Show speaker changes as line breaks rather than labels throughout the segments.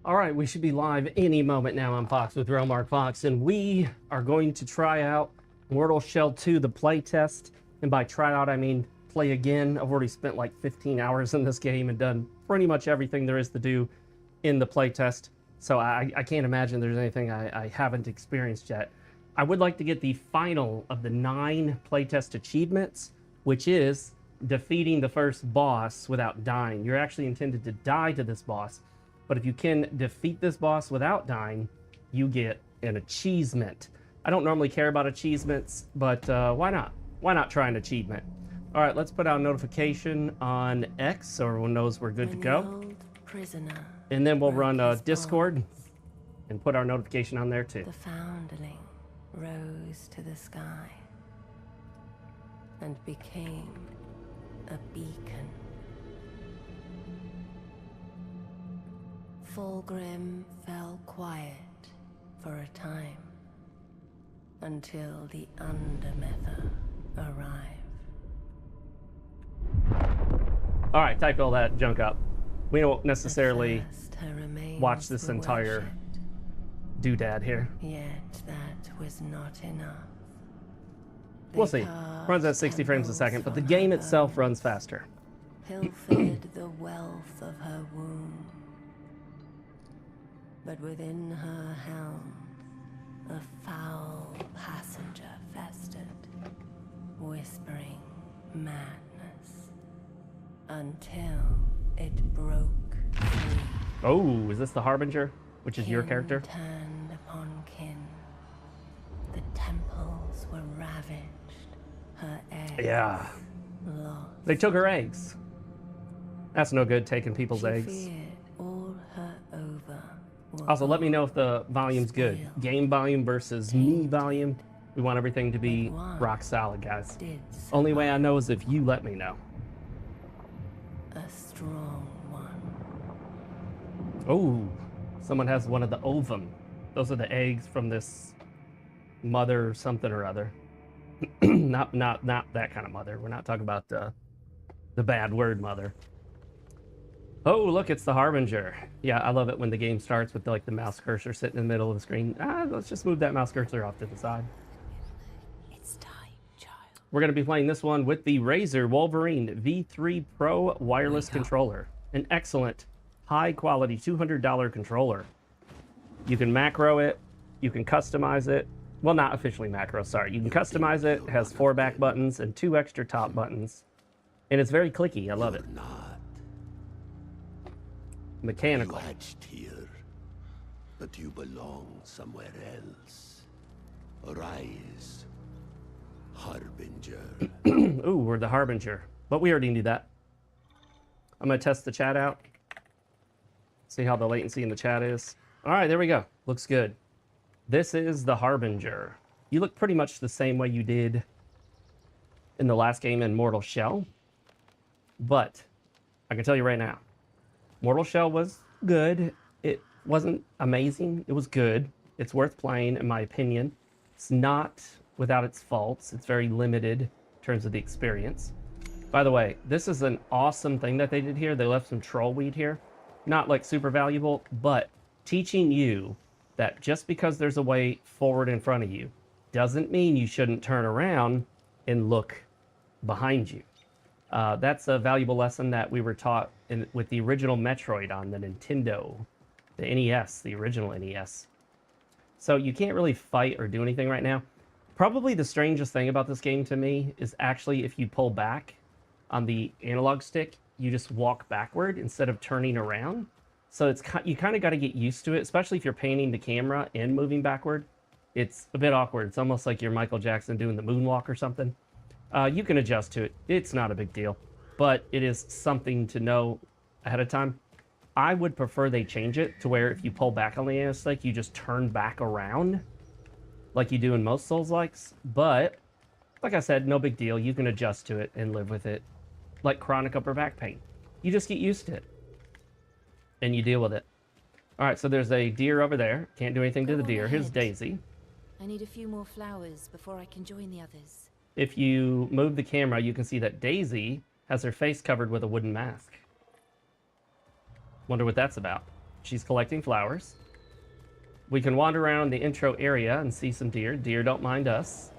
All right, we should be live any moment now. I'm Fox with RealMarcFoxx, and we are going to try out Mortal Shell 2, the playtest. And by try out, I mean play again. I've already spent like 15 hours in this game and done pretty much everything there is to do in the playtest. So I can't imagine there's anything I haven't experienced yet. I would like to get the final of the 9 playtest achievements, which is defeating the first boss without dying. You're actually intended to die to this boss, but if you can defeat this boss without dying, you get an achievement. I don't normally care about achievements, but why not? Why not try an achievement? All right, let's put out a notification on X so everyone knows we're good to go. And then we'll run Discord and put our notification on there too.
The foundling rose to the sky and became a beacon. Fulgrim fell quiet for a time until the Undermether arrived.
All right, type all that junk up. We don't necessarily watch this entire doodad here.
Yet that was not enough.
We'll see. Runs at 60 frames a second, but the game itself runs faster.
Pilfered the wealth of her womb, but within her helm a foul passenger festered, whispering madness, until it broke free.
Oh, is this the Harbinger, which is your character?
Turned upon kin. The temples were ravaged, her eggs lost.
They took her eggs. That's no good, taking people's eggs.
Feared all her ova were
Also, let me know if the volume's good. Game volume versus me volume. We want everything to be rock solid, guys. Only way I know is if you let me know.
A strong one.
Oh, someone has one of the ovum. Those are the eggs from this mother something or other. not that kind of mother. We're not talking about the bad word mother. Oh, look, it's the Harbinger. Yeah, I love it when the game starts with like the mouse cursor sitting in the middle of the screen. Let's just move that mouse cursor off to the side.
It's time, child.
We're going to be playing this one with the Razer Wolverine V3 Pro wireless controller. An excellent, high-quality $200 controller. You can macro it. You can customize it. Well, not officially macro, sorry. You can customize it. It has 4 back buttons and 2 extra top buttons. And it's very clicky. I love it. Mechanical.
You hatched here, but you belong somewhere else. Arise, Harbinger.
Ooh, we're the Harbinger. But we already knew that. I'm going to test the chat out. See how the latency in the chat is. All right, there we go. Looks good. This is the Harbinger. You look pretty much the same way you did in the last game in Mortal Shell. But I can tell you right now, Mortal Shell was good. It wasn't amazing. It was good. It's worth playing, in my opinion. It's not without its faults. It's very limited in terms of the experience. By the way, this is an awesome thing that they did here. They left some troll weed here. Not like super valuable, but teaching you that just because there's a way forward in front of you doesn't mean you shouldn't turn around and look behind you. That's a valuable lesson that we were taught with the original Metroid on the Nintendo, the NES, the original NES. So you can't really fight or do anything right now. Probably the strangest thing about this game to me is actually if you pull back on the analog stick, you just walk backward instead of turning around. So it's you kind of got to get used to it, especially if you're painting the camera and moving backward. It's a bit awkward. It's almost like you're Michael Jackson doing the moonwalk or something. You can adjust to it. It's not a big deal, but it is something to know ahead of time. I would prefer they change it to where if you pull back on the analog stick, you just turn back around like you do in most Souls-likes. But like I said, no big deal. You can adjust to it and live with it like chronic upper back pain. You just get used to it and you deal with it. All right, so there's a deer over there. Can't do anything to the deer. Here's Daisy.
I need a few more flowers before I can join the others.
If you move the camera, you can see that Daisy has her face covered with a wooden mask. Wonder what that's about. She's collecting flowers. We can wander around the intro area and see some deer. Deer don't mind us.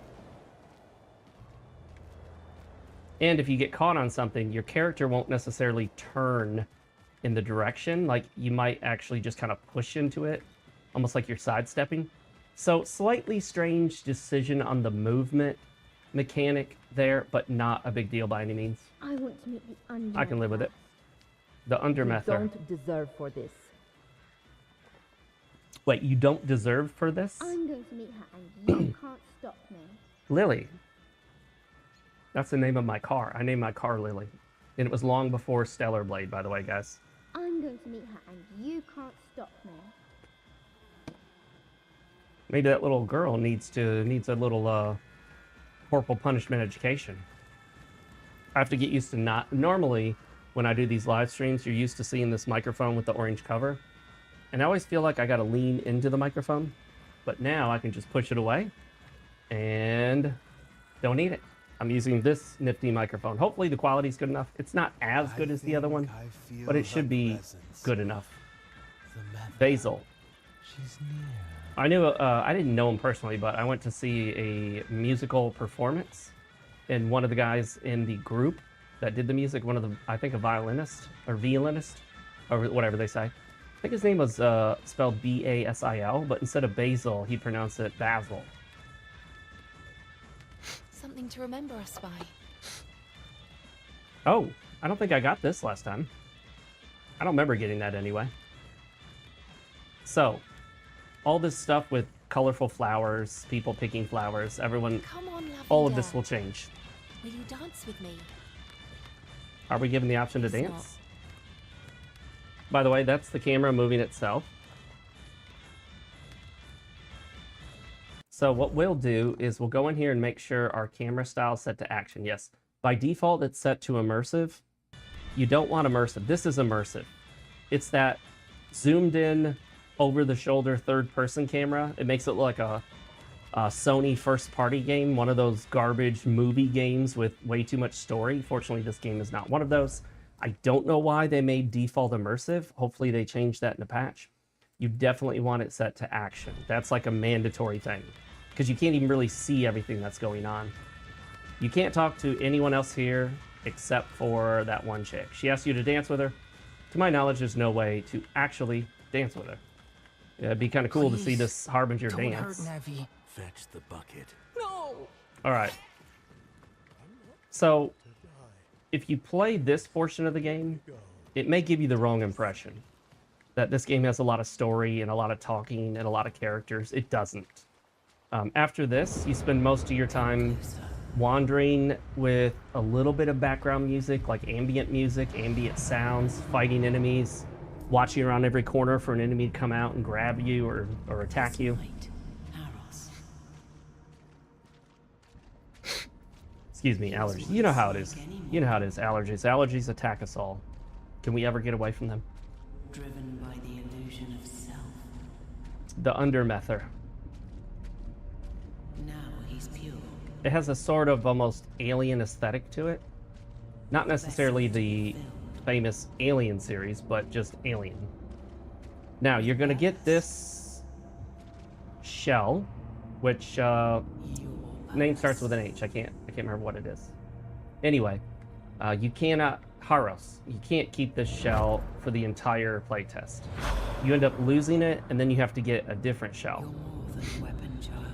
And if you get caught on something, your character won't necessarily turn in the direction. Like, you might actually just kind of push into it, almost like you're sidestepping. So, slightly strange decision on the movement mechanic there, but not a big deal by any means.
I want to meet the under.
I can live with it. The under
You
method.
don't deserve for this.
Wait, you don't deserve for this?
I'm going to meet her and you can't stop me.
Lily. That's the name of my car. I named my car Lily. And it was long before Stellar Blade, by the way, guys.
I'm going to meet her and you can't stop me.
Maybe that little girl needs a little corporal punishment education. I have to get used to not... Normally, when I do these live streams, you're used to seeing this microphone with the orange cover. And I always feel like I gotta lean into the microphone. But now I can just push it away. And don't need it. I'm using this nifty microphone. Hopefully the quality's good enough. It's not as good as the other one, but it should be good enough. Basil.
She's near.
I didn't know him personally, but I went to see a musical performance, and one of the guys in the group that did the music, I think a violinist, or whatever they say. I think his name was spelled B-A-S-I-L, but instead of Basil, he pronounced it Basil.
Something to remember us by.
Oh, I don't think I got this last time. I don't remember getting that anyway. So, all this stuff with colorful flowers, people picking flowers, everyone,
Come on, Lavender.
all of this will change.
Will you dance with me?
Are we given the option to
Please
dance?
not.
By the way, that's the camera moving itself. So what we'll do is we'll go in here and make sure our camera style is set to action. Yes, by default, it's set to immersive. You don't want immersive. This is immersive. It's that zoomed in, over-the-shoulder third-person camera. It makes it look like a Sony first-party game, one of those garbage movie games with way too much story. Fortunately, this game is not one of those. I don't know why they made default immersive. Hopefully they changed that in a patch. You definitely want it set to action. That's like a mandatory thing, because you can't even really see everything that's going on. You can't talk to anyone else here except for that one chick. She asked you to dance with her. To my knowledge, there's no way to actually dance with her. Yeah, it'd be kind of cool to see this Harbinger dance.
Fetch the bucket.
All right. So, if you play this portion of the game, it may give you the wrong impression that this game has a lot of story and a lot of talking and a lot of characters. It doesn't. After this, you spend most of your time wandering with a little bit of background music, like ambient music, ambient sounds, fighting enemies, watching around every corner for an enemy to come out and grab you or attack you. Excuse me, allergies. You know how it is. You know how it is, allergies. Allergies attack us all. Can we ever get away from them?
Driven by the illusion of self.
The under method.
Now he's pure.
It has a sort of almost alien aesthetic to it. Not necessarily the famous Alien series, but just Alien. Now, you're going to get this shell, which name starts with an H. I can't remember what it is. Anyway, you cannot... Haros. You can't keep this shell for the entire playtest. You end up losing it, and then you have to get a different shell.
You're more than a weapon, child.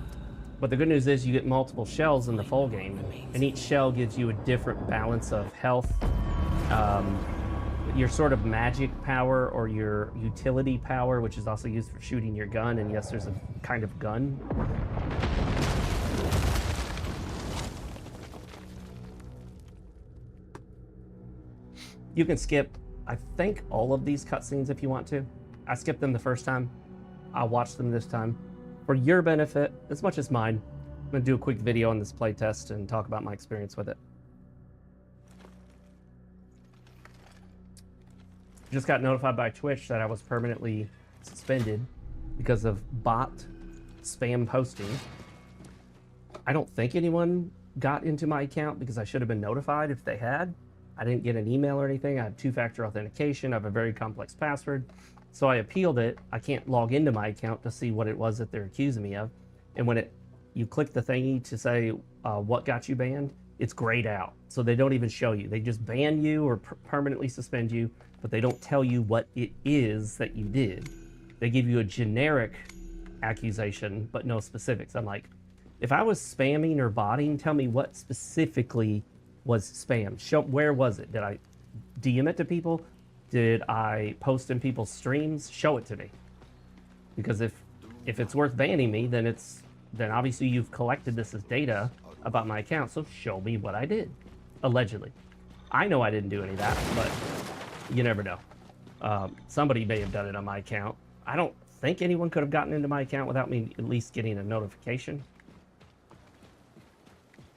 But the good news is you get multiple shells in the full game, and each shell gives you a different balance of health, your sort of magic power or your utility power, which is also used for shooting your gun, and yes, there's a kind of gun. You can skip, I think, all of these cutscenes if you want to. I skipped them the first time. I'll watch them this time. For your benefit, as much as mine, I'm going to do a quick video on this playtest and talk about my experience with it. Just got notified by Twitch that I was permanently suspended because of bot spam posting. I don't think anyone got into my account because I should have been notified if they had. I didn't get an email or anything. I have two-factor authentication. I have a very complex password. So I appealed it. I can't log into my account to see what it was that they're accusing me of. And when you click the thingy to say what got you banned, it's grayed out. So they don't even show you. They just ban you or permanently suspend you, but they don't tell you what it is that you did. They give you a generic accusation, but no specifics. I'm like, if I was spamming or botting, tell me what specifically was spam. Where was it? Did I DM it to people? Did I post in people's streams? Show it to me. Because if it's worth banning me, then obviously you've collected this as data about my account, so show me what I did, allegedly. I know I didn't do any of that, but you never know. Somebody may have done it on my account. I don't think anyone could have gotten into my account without me at least getting a notification.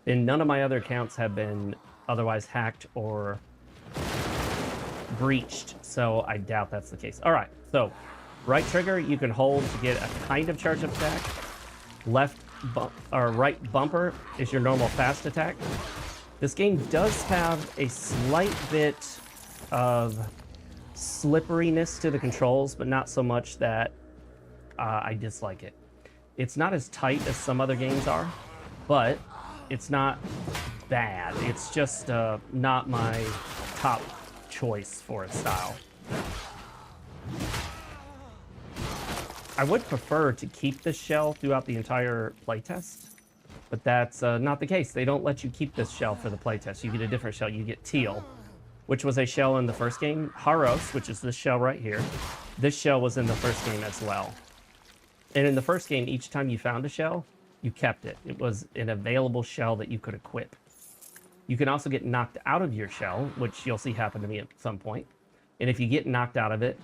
And none of my other accounts have been otherwise hacked or breached, so I doubt that's the case. All right, so right trigger you can hold to get a kind of charge up attack. Left or right bumper is your normal fast attack. This game does have a slight bit of slipperiness to the controls, but not so much that I dislike it. It's not as tight as some other games are, but it's not bad. It's just not my top choice for a style. I would prefer to keep this shell throughout the entire playtest, but that's not the case. They don't let you keep this shell for the playtest. You get a different shell. You get teal, which was a shell in the first game. Haros, which is this shell right here. This shell was in the first game as well. And in the first game, each time you found a shell, you kept it. It was an available shell that you could equip. You can also get knocked out of your shell, which you'll see happen to me at some point. And if you get knocked out of it,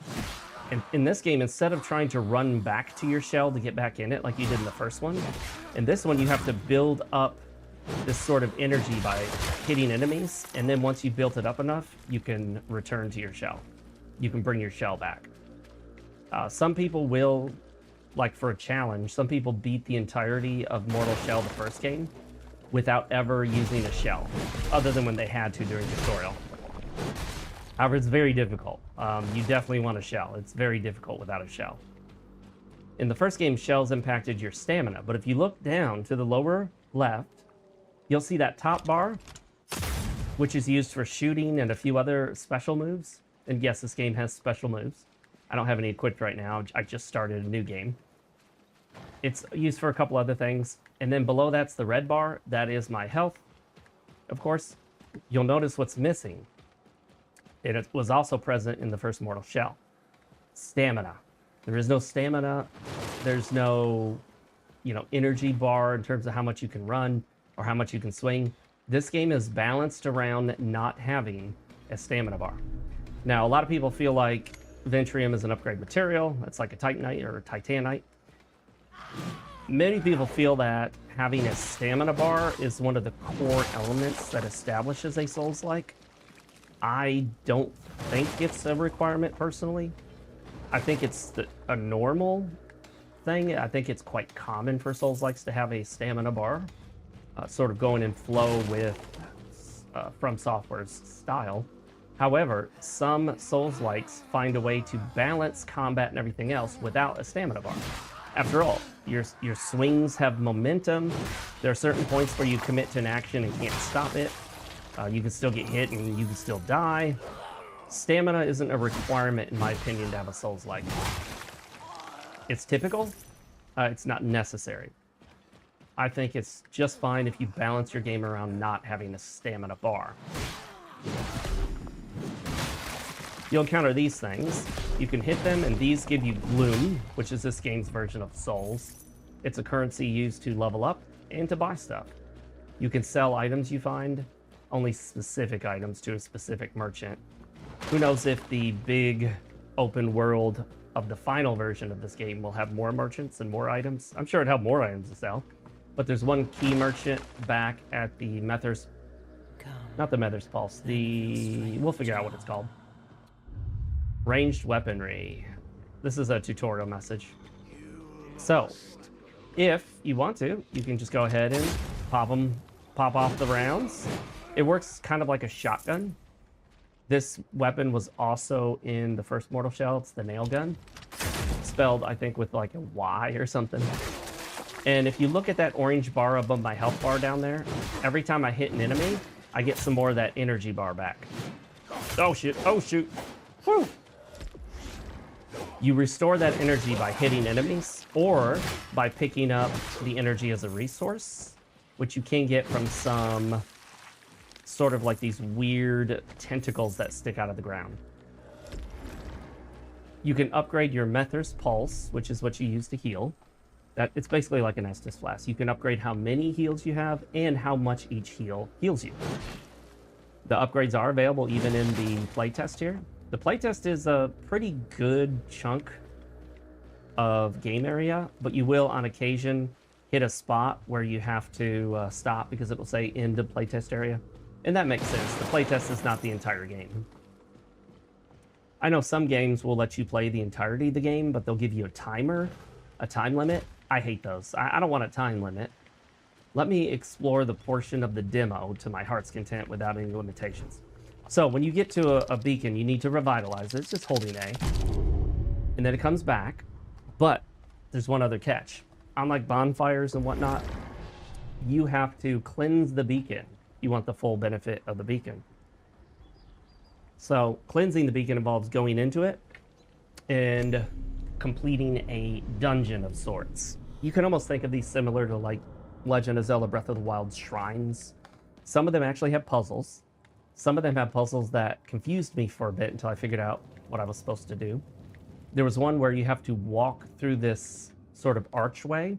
and in this game, instead of trying to run back to your shell to get back in it like you did in the first one, in this one you have to build up this sort of energy by hitting enemies, and then once you've built it up enough, you can return to your shell. You can bring your shell back. Some people will, like for a challenge, some people beat the entirety of Mortal Shell the first game without ever using a shell, other than when they had to during tutorial. However, it's very difficult. You definitely want a shell. It's very difficult without a shell. In the first game, shells impacted your stamina, but if you look down to the lower left, you'll see that top bar, which is used for shooting and a few other special moves. And yes, this game has special moves. I don't have any equipped right now. I just started a new game. It's used for a couple other things. And then below that's the red bar. That is my health. Of course, you'll notice what's missing. It was also present in the first Mortal Shell. Stamina. There is no stamina. There's no, energy bar in terms of how much you can run or how much you can swing. This game is balanced around not having a stamina bar. Now, a lot of people feel like Ventrium is an upgrade material. It's like a Titanite or a Titanite. Many people feel that having a stamina bar is one of the core elements that establishes a Souls-like. I don't think it's a requirement personally. I think it's a normal thing. I think it's quite common for Souls-likes to have a stamina bar, sort of going in flow with From Software's style. However, some Souls-likes find a way to balance combat and everything else without a stamina bar. After all, your swings have momentum. There are certain points where you commit to an action and can't stop it. You can still get hit and you can still die. Stamina isn't a requirement, in my opinion, to have a Souls-like. It's typical. It's not necessary. I think it's just fine if you balance your game around not having a stamina bar. You'll encounter these things. You can hit them, and these give you Gloom, which is this game's version of Souls. It's a currency used to level up and to buy stuff. You can sell items you find, only specific items to a specific merchant. Who knows if the big open world of the final version of this game will have more merchants and more items. I'm sure it'll have more items to sell. But there's one key merchant back at the Mether's... Not the Mether's Pulse. We'll figure out what it's called. Ranged weaponry. This is a tutorial message. So, if you want to, you can just go ahead and pop off the rounds. It works kind of like a shotgun. This weapon was also in the first Mortal Shell. It's the nail gun, spelled, I think, with like a Y or something. And if you look at that orange bar above my health bar down there, every time I hit an enemy, I get some more of that energy bar back. Oh, shit. Oh, shoot. Whew. You restore that energy by hitting enemies or by picking up the energy as a resource, which you can get from some sort of like these weird tentacles that stick out of the ground. You can upgrade your Mether's Pulse, which is what you use to heal. It's basically like an Estus Flask. You can upgrade how many heals you have and how much each heal heals you. The upgrades are available even in the playtest here. The playtest is a pretty good chunk of game area, but you will on occasion hit a spot where you have to stop because it will say end of playtest area. And that makes sense. The playtest is not the entire game. I know some games will let you play the entirety of the game, but they'll give you a timer, a time limit. I hate those. I don't want a time limit. Let me explore the portion of the demo to my heart's content without any limitations. So when you get to a beacon, you need to revitalize it. It's just holding A. And then it comes back. But there's one other catch. Unlike bonfires and whatnot, you have to cleanse the beacon. You want the full benefit of the beacon. So cleansing the beacon involves going into it and completing a dungeon of sorts. You can almost think of these similar to like Legend of Zelda Breath of the Wild's shrines. Some of them actually have puzzles. Some of them have puzzles that confused me for a bit until I figured out what I was supposed to do. There was one where you have to walk through this sort of archway,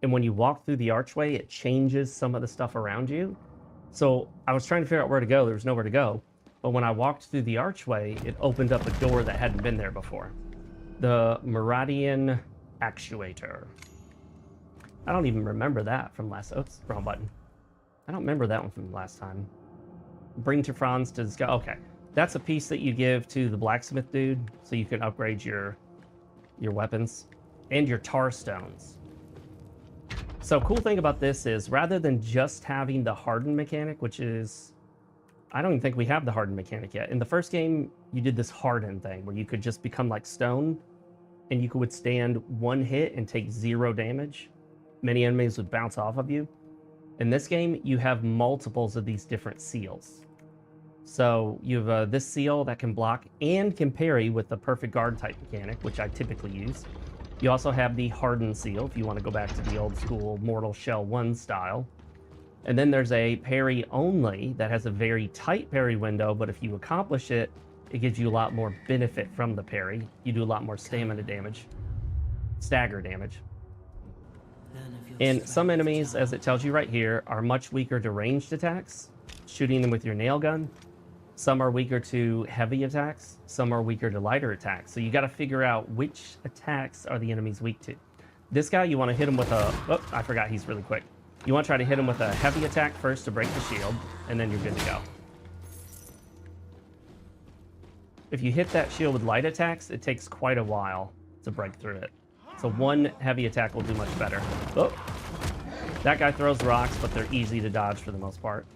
and when you walk through the archway, it changes some of the stuff around you. So I was trying to figure out where to go. There was nowhere to go. But when I walked through the archway, it opened up a door that hadn't been there before. The Meridian Actuator. I don't even remember that from last... Oops, wrong button. I don't remember that one from last time. Bring to Franz to discuss... Okay. That's a piece that you give to the blacksmith dude, so you can upgrade your weapons. And your tar stones. So cool thing about this is, rather than just having the harden mechanic, which is... I don't even think we have the harden mechanic yet. In the first game, you did this harden thing, where you could just become like stone, and you could withstand one hit and take 0 damage. Many enemies would bounce off of you. In this game, you have multiples of these different seals. So you have this seal that can block and can parry with the perfect guard type mechanic, which I typically use. You also have the hardened seal, if you want to go back to the old school Mortal Shell 1 style. And then there's a parry only that has a very tight parry window, but if you accomplish it, it gives you a lot more benefit from the parry. You do a lot more stamina damage, stagger damage. And some enemies, as it tells you right here, are much weaker to ranged attacks, shooting them with your nail gun. Some are weaker to heavy attacks. Some are weaker to lighter attacks. So you got to figure out which attacks are the enemies weak to. This guy, you want to hit him with a... Oh, I forgot he's really quick. You want to try to hit him with a heavy attack first to break the shield, and then you're good to go. If you hit that shield with light attacks, it takes quite a while to break through it. So one heavy attack will do much better. Oh, that guy throws rocks, but they're easy to dodge for the most part.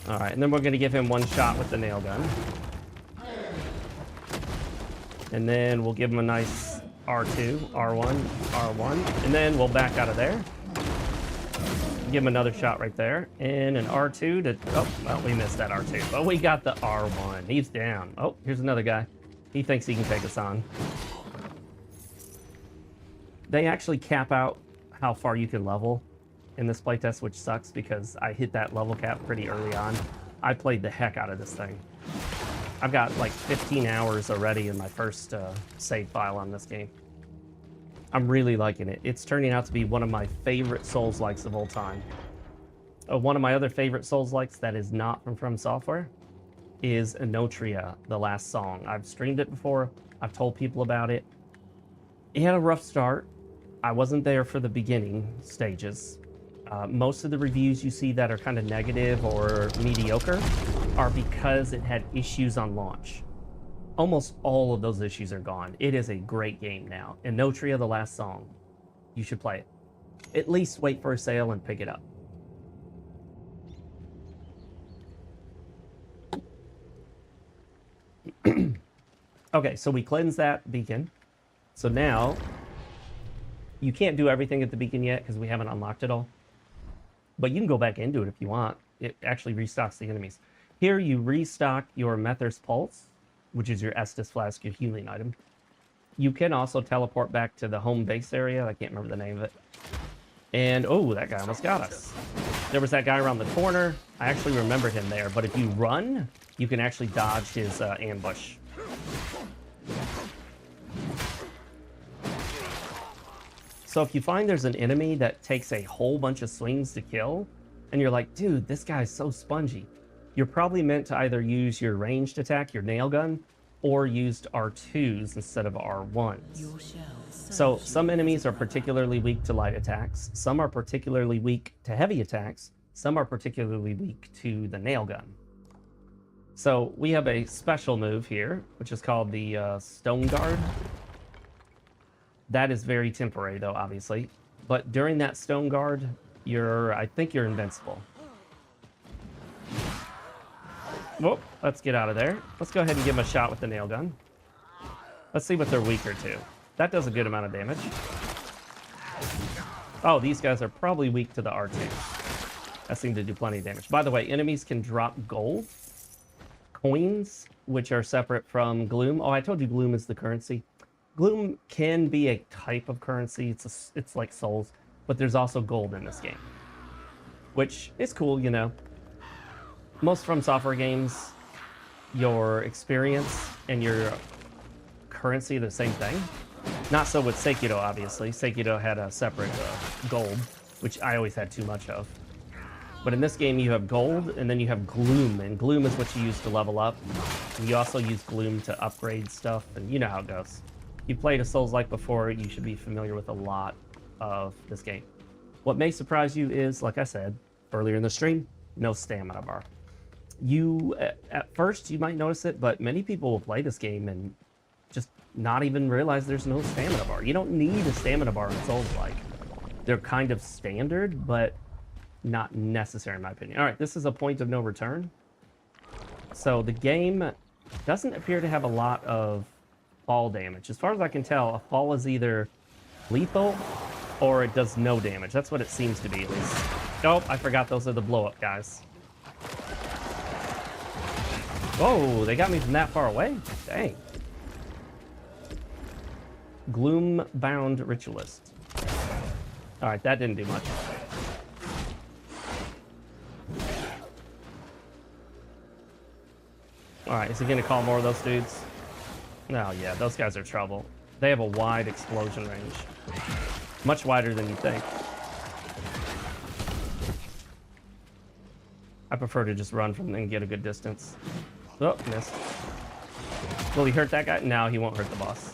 All right, and then we're going to give him one shot with the nail gun. And then we'll give him a nice R2, R1, R1, and then we'll back out of there. Give him another shot right there, and an R2 to... Oh, well, we missed that R2, but we got the R1. He's down. Oh, here's another guy. He thinks he can take us on. They actually cap out how far you can level in this playtest, which sucks because I hit that level cap pretty early on. I played the heck out of this thing. I've got like 15 hours already in my first save file on this game. I'm really liking it. It's turning out to be one of my favorite Souls-likes of all time. One of my other favorite Souls-likes that is not from Software is Enotria, The Last Song. I've streamed it before. I've told people about it. It had a rough start. I wasn't there for the beginning stages. Most of the reviews you see that are kind of negative or mediocre are because it had issues on launch. Almost all of those issues are gone. It is a great game now. Enotria, The Last Song. You should play it. At least wait for a sale and pick it up. Okay, so we cleanse that beacon. So now, you can't do everything at the beacon yet because we haven't unlocked it all. But you can go back into it if you want. It actually restocks the enemies. Here you restock your Mether's Pulse, which is your Estus Flask, your healing item. You can also teleport back to the home base area. I can't remember the name of it. And, oh, that guy almost got us. There was that guy around the corner. I actually remembered him there. But if you run, you can actually dodge his ambush. So if you find there's an enemy that takes a whole bunch of swings to kill, and you're like, dude, this guy's so spongy, you're probably meant to either use your ranged attack, your nail gun, or used R2s instead of R1s. So some enemies are particularly weak to light attacks, some are particularly weak to heavy attacks, some are particularly weak to the nail gun. So we have a special move here, which is called the Stone Guard. That is very temporary, though, obviously. But during that Stone Guard, I think you're invincible. Whoop, let's get out of there. Let's go ahead and give them a shot with the nail gun. Let's see what they're weaker to. That does a good amount of damage. Oh, these guys are probably weak to the R2. That seemed to do plenty of damage. By the way, enemies can drop gold coins, which are separate from gloom. Oh, I told you gloom is the currency. Gloom can be a type of currency. It's like souls, but there's also gold in this game, which is cool, you know. Most From Software games, your experience and your currency are the same thing. Not so with Sekiro, obviously. Sekiro had a separate gold, which I always had too much of. But in this game, you have gold, and then you have gloom, and gloom is what you use to level up. And you also use gloom to upgrade stuff, and you know how it goes. You played a Souls-like before, you should be familiar with a lot of this game. What may surprise you is, like I said earlier in the stream, no stamina bar. At first, you might notice it, but many people will play this game and just not even realize there's no stamina bar. You don't need a stamina bar in Souls-like. They're kind of standard, but not necessary in my opinion. All right, this is a point of no return. So the game doesn't appear to have a lot of fall damage. As far as I can tell, a fall is either lethal or it does no damage. That's what it seems to be, at least. Oh, I forgot those are the blow-up guys. Oh, they got me from that far away? Dang. Gloom-bound ritualist. All right, that didn't do much. All right, is he gonna call more of those dudes? Oh yeah, those guys are trouble. They have a wide explosion range. Much wider than you think. I prefer to just run from them and get a good distance. Oh, missed. Will he hurt that guy? No, he won't hurt the boss.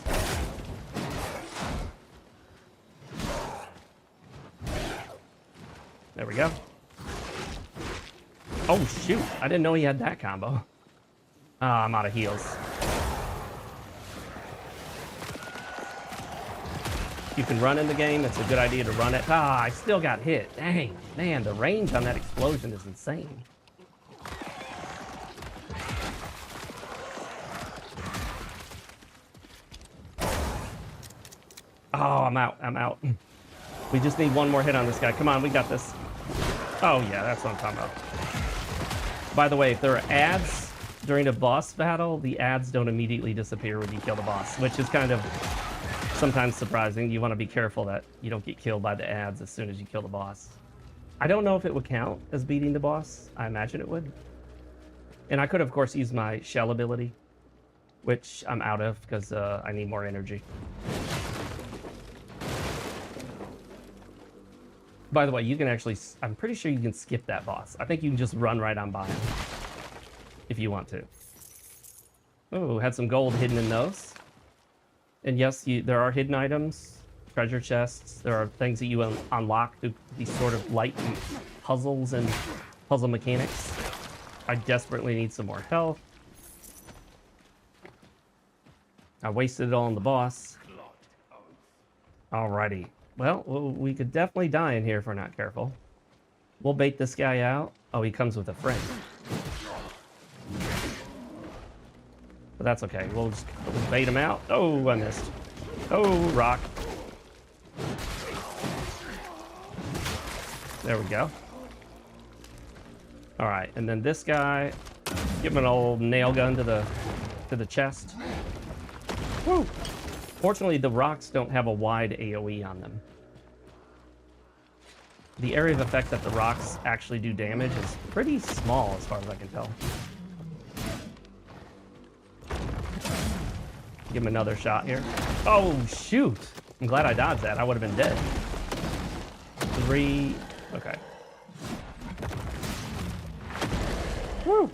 There we go. Oh shoot, I didn't know he had that combo. Ah, I'm out of heals. You can run in the game. It's a good idea to run it. Ah, I still got hit. Dang, man, the range on that explosion is insane. Oh, I'm out. I'm out. We just need one more hit on this guy. Come on, we got this. Oh, yeah, that's what I'm talking about. By the way, if there are ads during a boss battle, the ads don't immediately disappear when you kill the boss, which is kind of sometimes surprising. You want to be careful that you don't get killed by the ads as soon as you kill the boss. I don't know if it would count as beating the boss. I imagine it would. And I could, of course, use my shell ability, which I'm out of because I need more energy. By the way, you can actually, I'm pretty sure you can skip that boss. I think you can just run right on by him if you want to. Oh, had some gold hidden in those. And yes, there are hidden items, treasure chests. There are things that you unlock through these sort of light puzzles and puzzle mechanics. I desperately need some more health. I wasted it all on the boss. Alrighty. Well, we could definitely die in here if we're not careful. We'll bait this guy out. Oh, he comes with a friend. But that's okay. We'll just bait him out. Oh, I missed. Oh, rock. There we go. All right, and then this guy, give him an old nail gun to the chest. Woo! Fortunately, the rocks don't have a wide AoE on them. The area of effect that the rocks actually do damage is pretty small as far as I can tell. Give him another shot here. Oh, shoot. I'm glad I dodged that. I would have been dead. 3. Okay. Woo.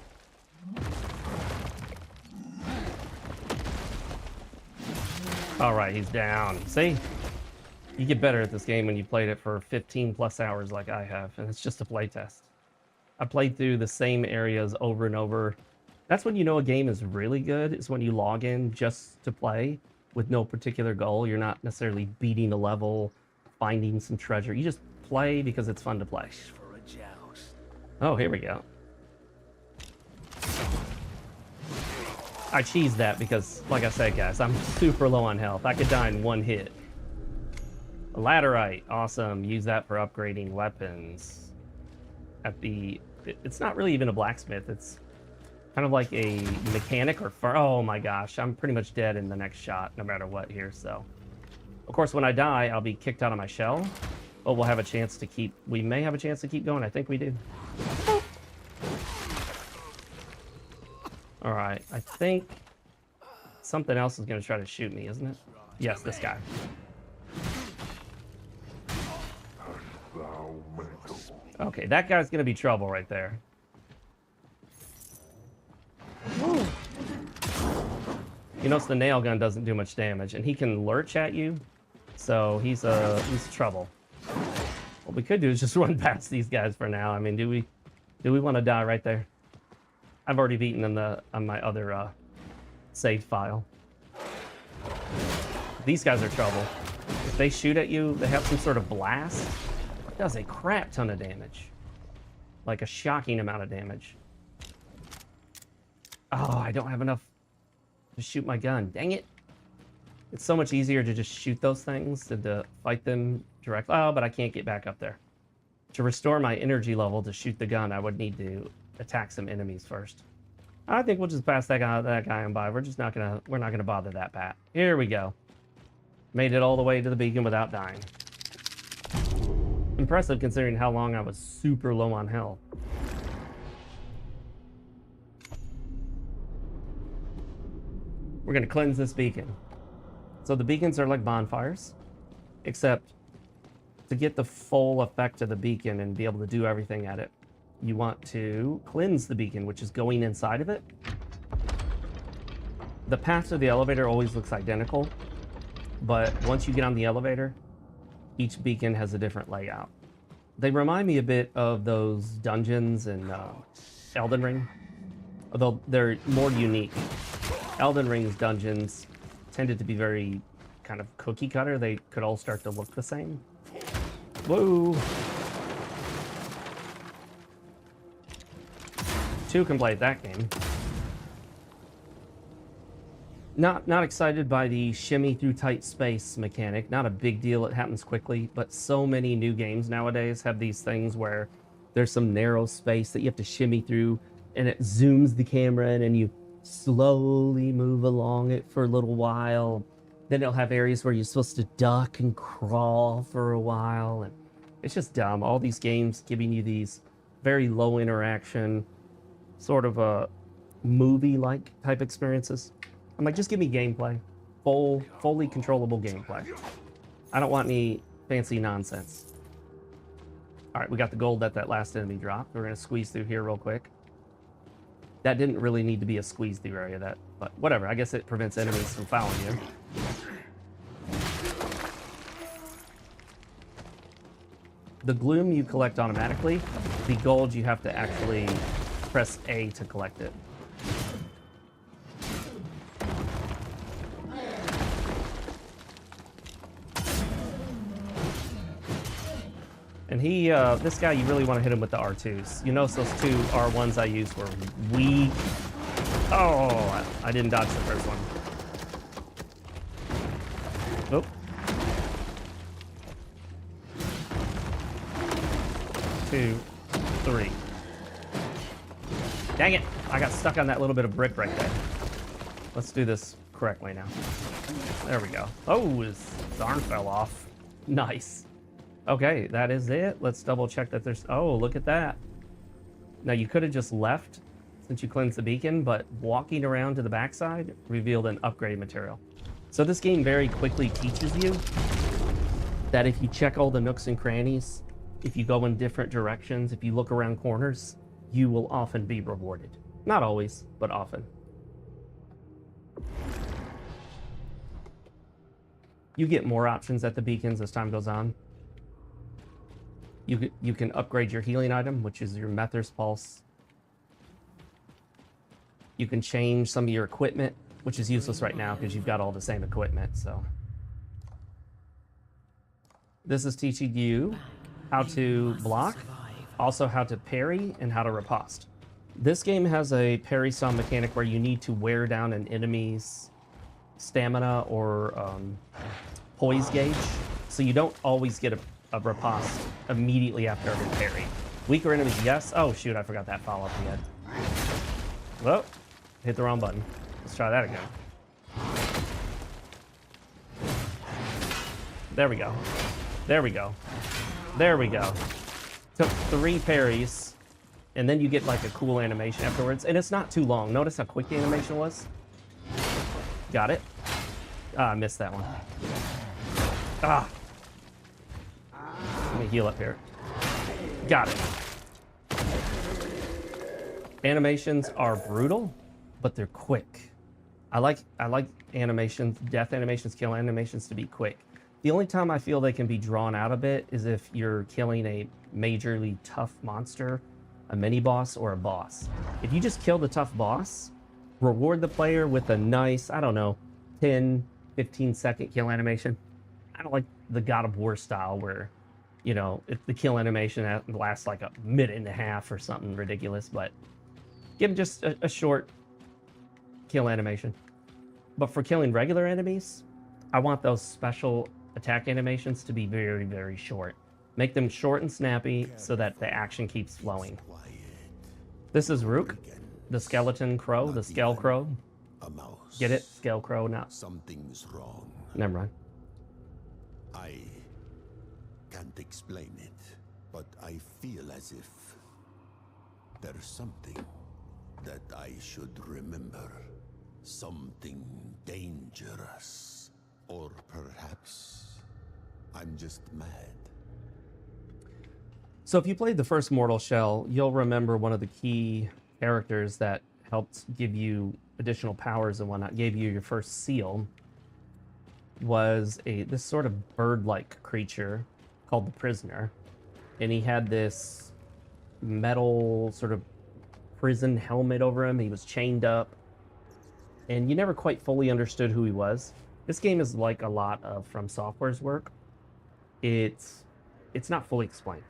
All right, he's down. See? You get better at this game when you played it for 15 plus hours like I have, and it's just a playtest. I played through the same areas over and over. That's when you know a game is really good, is when you log in just to play with no particular goal. You're not necessarily beating a level, finding some treasure. You just play because it's fun to play.
For a joust.
Oh, here we go. I cheesed that because, like I said, guys, I'm super low on health. I could die in one hit. A laterite, awesome. Use that for upgrading weapons. It's not really even a blacksmith. It's kind of like a mechanic or oh my gosh, I'm pretty much dead in the next shot, no matter what here. So, of course, when I die, I'll be kicked out of my shell. But we'll have a chance to keep. We may have a chance to keep going. I think we do. All right, I think something else is going to try to shoot me, isn't it? Yes, this guy. Okay, that guy's going to be trouble right there. Woo. You notice the nail gun doesn't do much damage, and he can lurch at you, so he's trouble. What we could do is just run past these guys for now. I mean, do we want to die right there? I've already beaten them on my other save file. These guys are trouble. If they shoot at you, they have some sort of blast. It does a crap ton of damage. Like a shocking amount of damage. Oh, I don't have enough to shoot my gun. Dang it. It's so much easier to just shoot those things than to fight them directly. Oh, but I can't get back up there. To restore my energy level to shoot the gun, I would need to attack some enemies first. I think we'll just pass that guy on by. We're not gonna bother that Pat. Here we go. Made it all the way to the beacon without dying. Impressive considering how long I was super low on health. We're gonna cleanse this beacon. So the beacons are like bonfires, except to get the full effect of the beacon and be able to do everything at it, you want to cleanse the beacon, which is going inside of it. The path to the elevator always looks identical, but once you get on the elevator, each beacon has a different layout. They remind me a bit of those dungeons in Elden Ring, although they're more unique. Elden Ring's dungeons tended to be very kind of cookie cutter. They could all start to look the same. Whoa! 2 can play that game. Not excited by the shimmy through tight space mechanic. Not a big deal, it happens quickly, but so many new games nowadays have these things where there's some narrow space that you have to shimmy through and it zooms the camera in and you slowly move along it for a little while. Then it'll have areas where you're supposed to duck and crawl for a while, and it's just dumb. All these games giving you these very low interaction, sort of a movie-like type experiences. I'm like, just give me gameplay. Fully controllable gameplay. I don't want any fancy nonsense. All right, we got the gold that last enemy dropped. We're gonna squeeze through here real quick. That didn't really need to be a squeeze through area, but whatever. I guess it prevents enemies from following you. The gloom you collect automatically. The gold you have to actually press A to collect it. And this guy, you really want to hit him with the R2s. You notice those 2 R1s I used were weak. Oh, I didn't dodge the first one. Nope. Two, three. Dang it! I got stuck on that little bit of brick right there. Let's do this correctly now. There we go. Oh, his arm fell off. Nice. Okay, that is it. Let's double check that there's... Oh, look at that. Now, you could have just left since you cleansed the beacon, but walking around to the backside revealed an upgrade material. So this game very quickly teaches you that if you check all the nooks and crannies, if you go in different directions, if you look around corners, you will often be rewarded. Not always, but often. You get more options at the beacons as time goes on. You can upgrade your healing item, which is your Mether's Pulse. You can change some of your equipment, which is useless right now because you've got all the same equipment, so. This is teaching you how to block, also how to parry, and how to riposte. This game has a parry style mechanic where you need to wear down an enemy's stamina or poise gauge, so you don't always get a riposte immediately after every parry. Weaker enemies, yes. Oh shoot, I forgot that follow-up again. Whoa, hit the wrong button. Let's try that again. There we go. There we go. There we go. Took 3 parries, and then you get like a cool animation afterwards, and it's not too long. Notice how quick the animation was. Got it. Ah, I missed that one. Ah. Let me heal up here. Got it. Animations are brutal, but they're quick. I like animations, death animations, kill animations to be quick. The only time I feel they can be drawn out a bit is if you're killing a majorly tough monster, a mini boss, or a boss. If you just kill the tough boss, reward the player with a nice, I don't know, 10, 15 second kill animation. I don't like the God of War style where, you know, if the kill animation lasts like a minute and a half or something ridiculous, but give them just a short kill animation. But for killing regular enemies, I want those special attack animations to be very, very short. Make them short and snappy so that the action keeps flowing. This is Rook, the skeleton crow, the Skell Crow. Get it? Skell Crow, not.
Something's wrong.
Never mind.
I can't explain it, but I feel as if there's something that I should remember. Something dangerous. Or perhaps I'm just mad.
So if you played the first Mortal Shell, you'll remember one of the key characters that helped give you additional powers and whatnot, gave you your first seal, was this sort of bird-like creature called the Prisoner. And he had this metal sort of prison helmet over him. He was chained up. And you never quite fully understood who he was. This game is like a lot of From Software's work. It's not fully explained.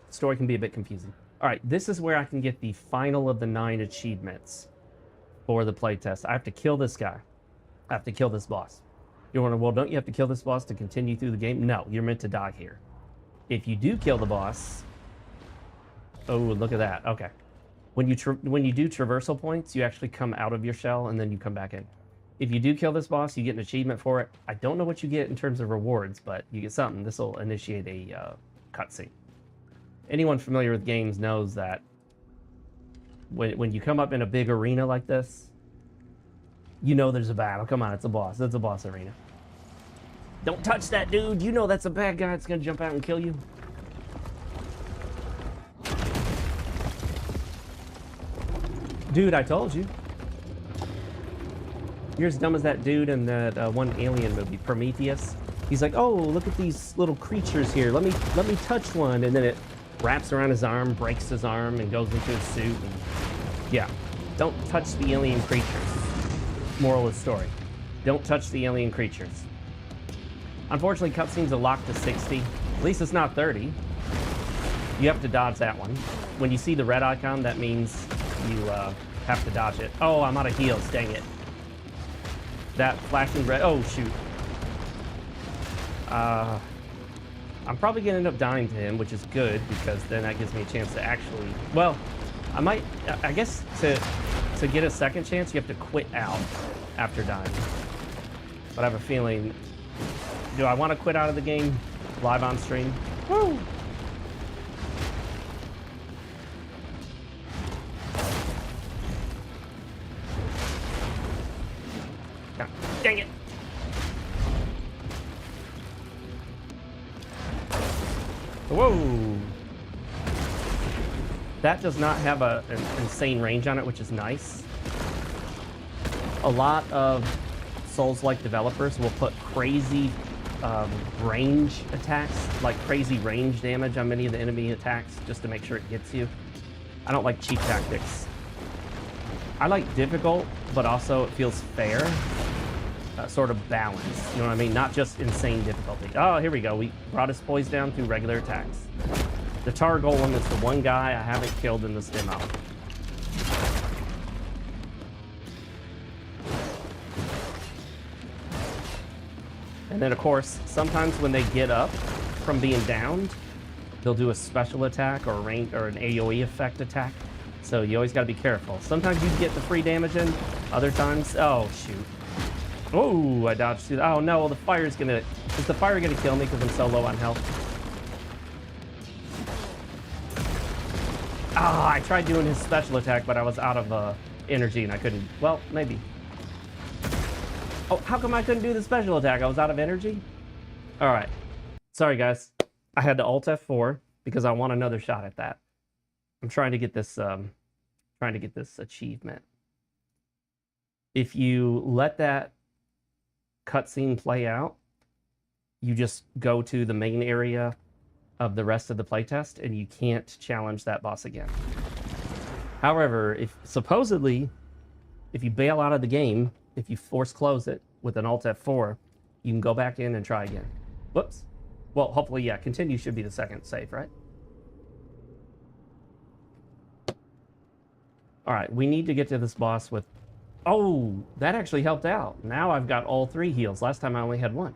The story can be a bit confusing. All right, this is where I can get the final of the 9 achievements for the playtest. I have to kill this guy. I have to kill this boss. You're wondering, well, don't you have to kill this boss to continue through the game? No, you're meant to die here. If you do kill the boss... Oh, look at that. Okay. When you do traversal points, you actually come out of your shell and then you come back in. If you do kill this boss, you get an achievement for it. I don't know what you get in terms of rewards, but you get something. This will initiate a cutscene. Anyone familiar with games knows that when you come up in a big arena like this, you know there's a battle. Come on, it's a boss. It's a boss arena. Don't touch that dude. You know that's a bad guy that's going to jump out and kill you. Dude, I told you. You're as dumb as that dude in that one Alien movie, Prometheus. He's like, oh, look at these little creatures here. Let me touch one. And then it wraps around his arm, breaks his arm, and goes into his suit. And yeah, don't touch the alien creatures. Moral of the story. Don't touch the alien creatures. Unfortunately, cutscenes are locked to 60. At least it's not 30. You have to dodge that one. When you see the red icon, that means have to dodge it. Oh, I'm out of heals. Dang it. That flashing red. Oh, shoot. I'm probably going to end up dying to him, which is good, because then that gives me a chance to actually... Well, I guess to get a second chance, you have to quit out after dying. But I have a feeling... Do I want to quit out of the game live on stream? Woo! God, dang it! Whoa! That does not have an insane range on it, which is nice. A lot of Souls-like developers will put crazy range attacks, like crazy range damage on many of the enemy attacks, just to make sure it hits you. I don't like cheap tactics. I like difficult, but also it feels fair. Sort of balance, you know what I mean? Not just insane difficulty. Oh, here we go. We brought his poise down through regular attacks. The Tar Golem is the one guy I haven't killed in this demo. And then, of course, sometimes when they get up from being downed, they'll do a special attack or a range or an AoE effect attack. So you always got to be careful. Sometimes you get the free damage in. Other times, oh shoot. Oh, I dodged through. Oh no, the fire's gonna... Is the fire gonna kill me because I'm so low on health? Ah, I tried doing his special attack, but I was out of energy and I couldn't... Well, maybe. Oh, how come I couldn't do the special attack? I was out of energy? Alright. Sorry, guys. I had to Alt F4 because I want another shot at that. I'm trying to get this achievement. If you let that cutscene play out, you just go to the main area of the rest of the playtest and you can't challenge that boss again. However, supposedly if you bail out of the game, if you force close it with an Alt F4, you can go back in and try again. Whoops. Well, hopefully, yeah, continue should be the second save, right? All right, we need to get to this boss with... Oh, that actually helped out. Now I've got all 3 heals. Last time I only had 1.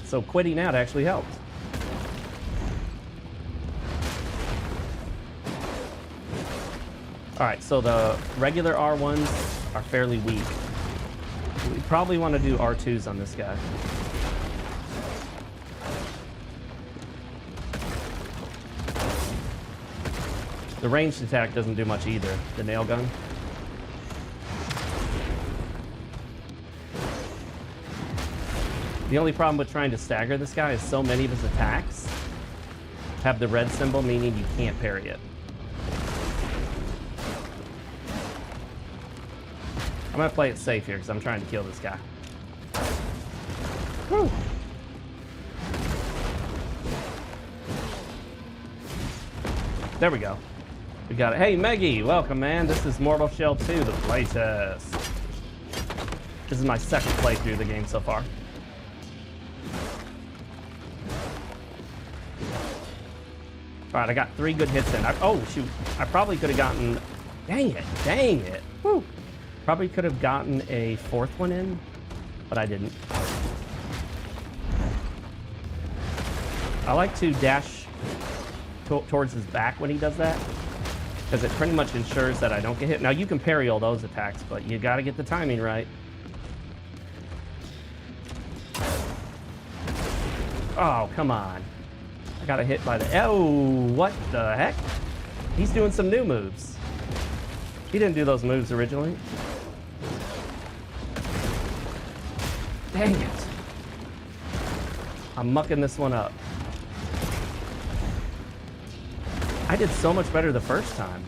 So quitting out actually helped. All right, so the regular R1s are fairly weak. We probably want to do R2s on this guy. The ranged attack doesn't do much either, the nail gun. The only problem with trying to stagger this guy is so many of his attacks have the red symbol, meaning you can't parry it. I'm gonna play it safe here because I'm trying to kill this guy. Woo. There we go. We got it. Hey, Meggie, welcome, man. This is Mortal Shell 2, the playtest. This is my second playthrough of the game so far. All right, I got 3 good hits in. Oh, shoot. I probably could have gotten... Dang it. Dang it. Woo. Probably could have gotten a 4th one in, but I didn't. I like to dash towards his back when he does that, because it pretty much ensures that I don't get hit. Now, you can parry all those attacks, but you got to get the timing right. Oh, come on. I got hit by the... Oh, what the heck? He's doing some new moves. He didn't do those moves originally. Dang it. I'm mucking this one up. I did so much better the first time.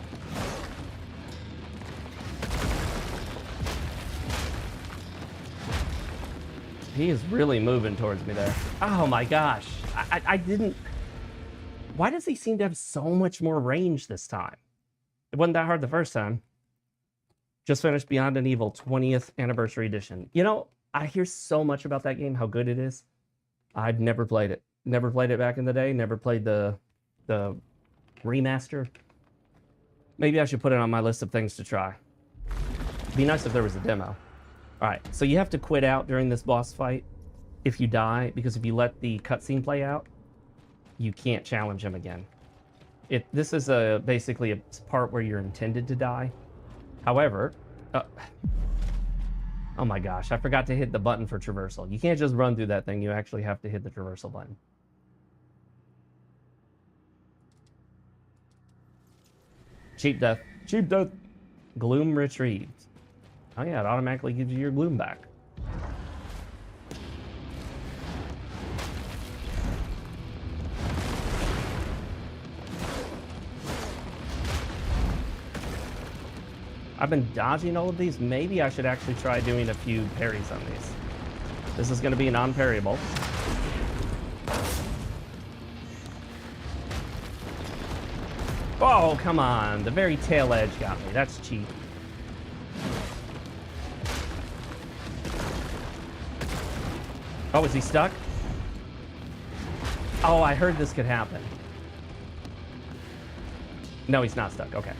He is really moving towards me there. Oh my gosh. I didn't... Why does he seem to have so much more range this time? It wasn't that hard the first time. Just finished Beyond an Evil 20th Anniversary Edition. You know, I hear so much about that game, how good it is. I've never played it. Never played it back in the day. Never played the remaster. Maybe I should put it on my list of things to try. It'd be nice if there was a demo. All right, so you have to quit out during this boss fight if you die, because if you let the cutscene play out, you can't challenge him again. This is basically a part where you're intended to die. However, oh my gosh, I forgot to hit the button for traversal. You can't just run through that thing. You actually have to hit the traversal button. Cheap death. Cheap death. Gloom retrieved. Oh yeah, it automatically gives you your gloom back. I've been dodging all of these. Maybe I should actually try doing a few parries on these. This is going to be non-parryable. Oh, come on. The very tail edge got me. That's cheap. Oh, is he stuck? Oh, I heard this could happen. No, he's not stuck. Okay.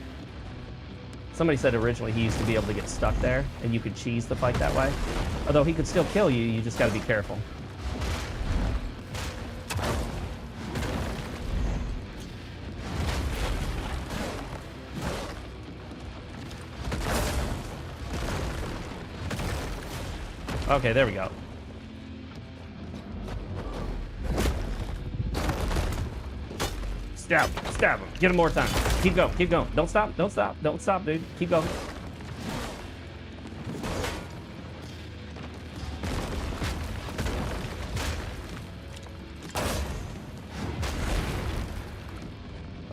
Somebody said originally he used to be able to get stuck there, and you could cheese the fight that way. Although he could still kill you, you just got to be careful. Okay, there we go. Stab him, stab him. Get him more time. Keep going, keep going. Don't stop, don't stop, don't stop, dude. Keep going.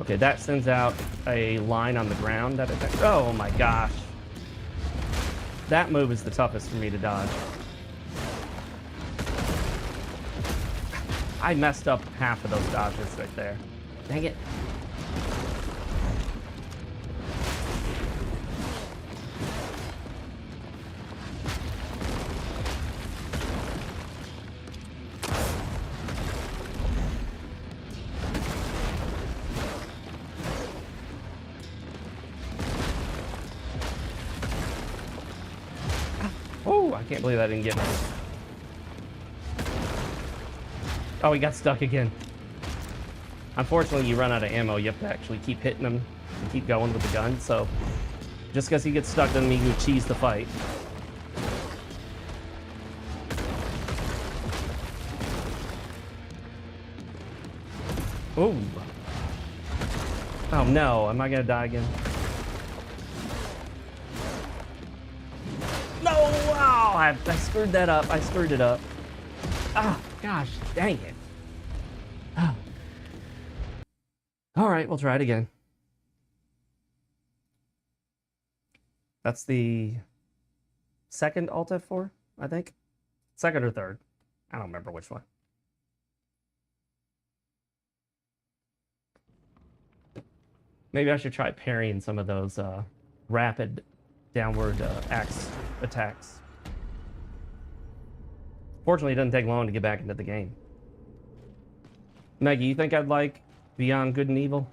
Okay, that sends out a line on the ground that attacks. Oh my gosh. That move is the toughest for me to dodge. I messed up half of those dodges right there. Dang it. Oh, I can't believe that didn't get me. Oh, he got stuck again. Unfortunately, you run out of ammo. You have to actually keep hitting him and keep going with the gun. So just because he gets stuck doesn't mean you cheese the fight. Ooh. Oh no, am I gonna die again? No! Wow! I screwed that up. I screwed it up. Ah, gosh, dang it. Oh. All right, we'll try it again. That's the second Alt F4, I think. Second or third. I don't remember which one. Maybe I should try parrying some of those rapid downward axe attacks. Fortunately, it doesn't take long to get back into the game. Maggie, you think I'd like Beyond Good and Evil?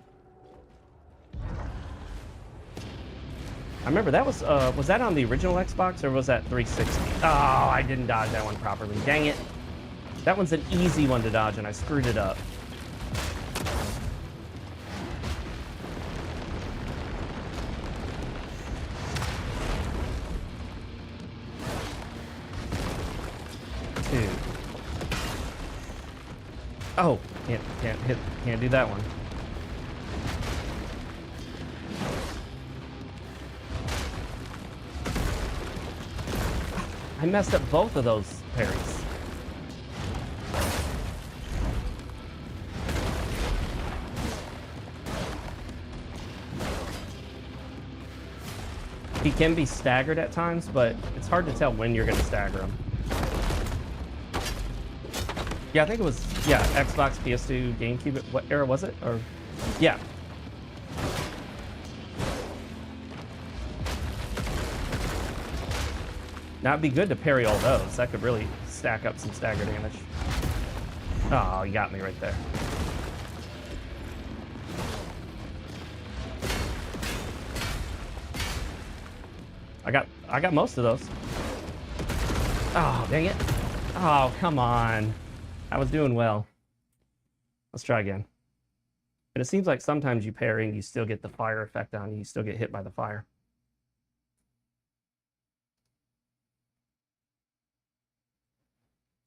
I remember that was that on the original Xbox or was that 360? Oh, I didn't dodge that one properly. Dang it. That one's an easy one to dodge and I screwed it up. Two. Oh, can't do that one. I messed up both of those parries. He can be staggered at times, but it's hard to tell when you're going to stagger him. Yeah, I think it was, yeah, Xbox, PS2, GameCube. What era was it? Or, yeah. Now it'd be good to parry all those. That could really stack up some stagger damage. Oh, you got me right there. I got most of those. Oh, dang it. Oh, come on. I was doing well. Let's try again. And it seems like sometimes you pairing, you still get the fire effect on you. You still get hit by the fire.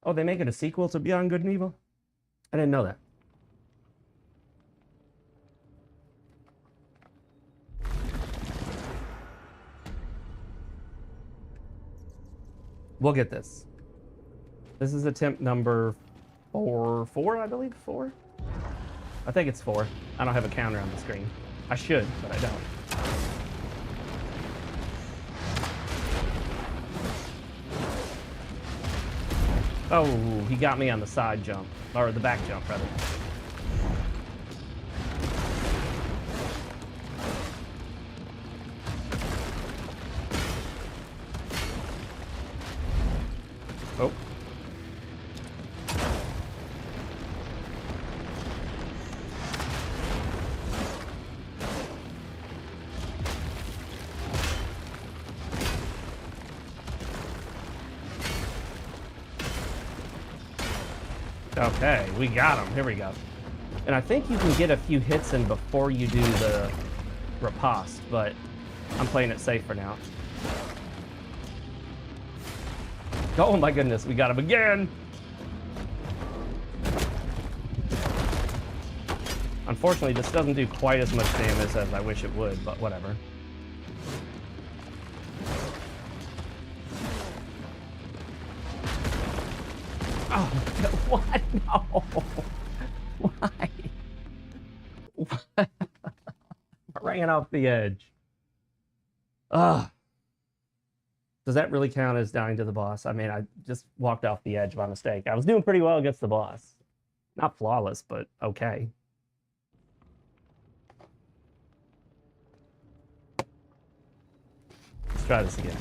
Oh, they make it a sequel to Beyond Good and Evil? I didn't know that. We'll get this. This is attempt number four, I believe. 4? I think it's 4. I don't have a counter on the screen. I should, but I don't. Oh, he got me on the side jump. Or the back jump, rather. Oh. Okay, we got him. Here we go. And I think you can get a few hits in before you do the riposte, but I'm playing it safe for now. Oh my goodness, we got him again! Unfortunately, this doesn't do quite as much damage as I wish it would, but whatever. Oh, no, what? No! Why? I ran off the edge. Ugh. Does that really count as dying to the boss? I mean, I just walked off the edge by mistake. I was doing pretty well against the boss. Not flawless, but okay. Let's try this again.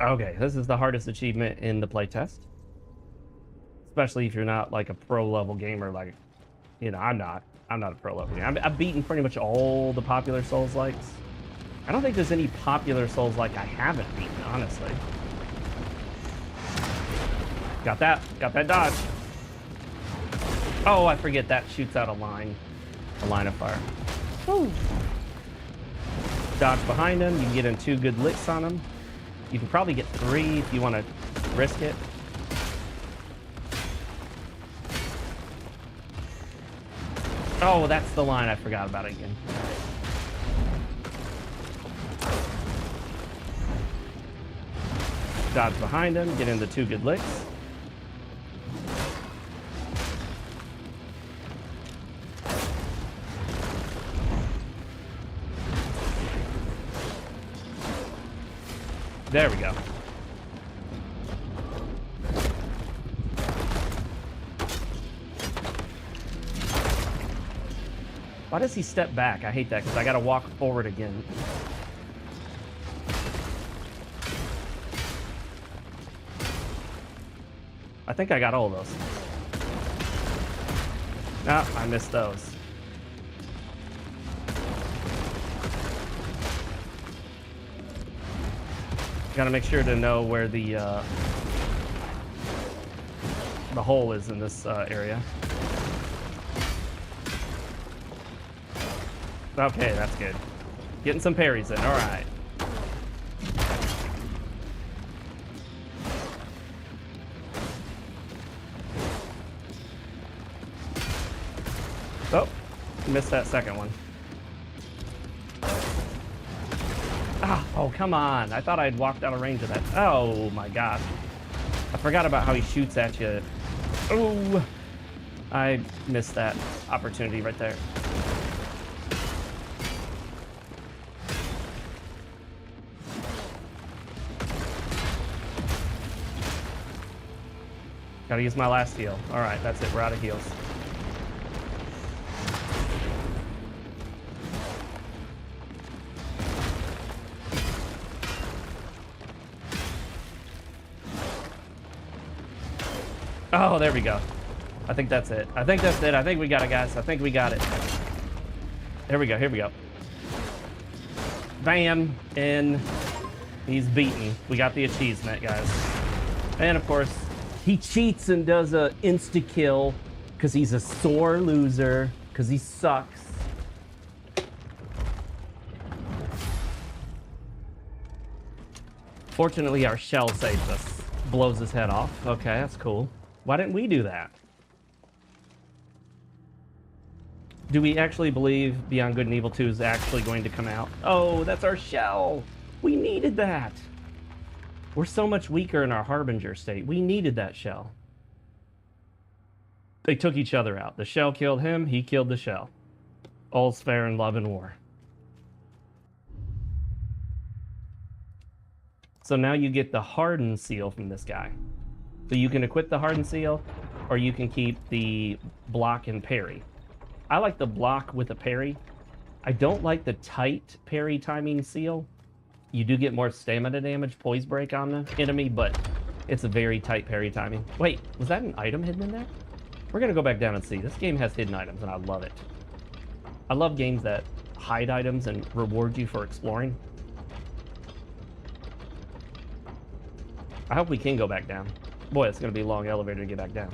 Okay, this is the hardest achievement in the playtest. Especially if you're not like a pro level gamer, like, you know, I'm not a pro level gamer. I've beaten pretty much all the popular Souls-likes. I don't think there's any popular Souls-like I haven't beaten, honestly. Got that dodge. Oh, I forget that shoots out a line of fire. Woo. Dodge behind him, you can get in 2 good licks on him. You can probably get 3 if you want to risk it. Oh, that's the line. I forgot about it again. Dodge behind him, get into 2 good licks. There we go. Why does he step back? I hate that because I gotta walk forward again. I think I got all of those. No, I missed those. Gotta make sure to know where the hole is in this area. Okay, that's good. Getting some parries in, all right. Oh, missed that second one. Ah, oh, come on. I thought I'd walked out of range of that. Oh, my gosh. I forgot about how he shoots at you. Oh, I missed that opportunity right there. Gotta use my last heal. All right, that's it. We're out of heals. Oh, there we go. I think that's it. I think that's it. I think we got it, guys. I think we got it. Here we go. Here we go. Bam! And he's beaten. We got the achievement, guys. And of course, he cheats and does a insta-kill because he's a sore loser, because he sucks. Fortunately, our shell saves us. Blows his head off. Okay, that's cool. Why didn't we do that? Do we actually believe Beyond Good and Evil 2 is actually going to come out? Oh, that's our shell. We needed that. We're so much weaker in our Harbinger state. We needed that shell. They took each other out. The shell killed him. He killed the shell. All's fair in love and war. So now you get the hardened seal from this guy. So you can equip the hardened seal, or you can keep the block and parry. I like the block with a parry. I don't like the tight parry timing seal. You do get more stamina damage, poise break on the enemy, but it's a very tight parry timing. Wait, was that an item hidden in there? We're gonna go back down and see. This game has hidden items, and I love it. I love games that hide items and reward you for exploring. I hope we can go back down. Boy, it's gonna be a long elevator to get back down.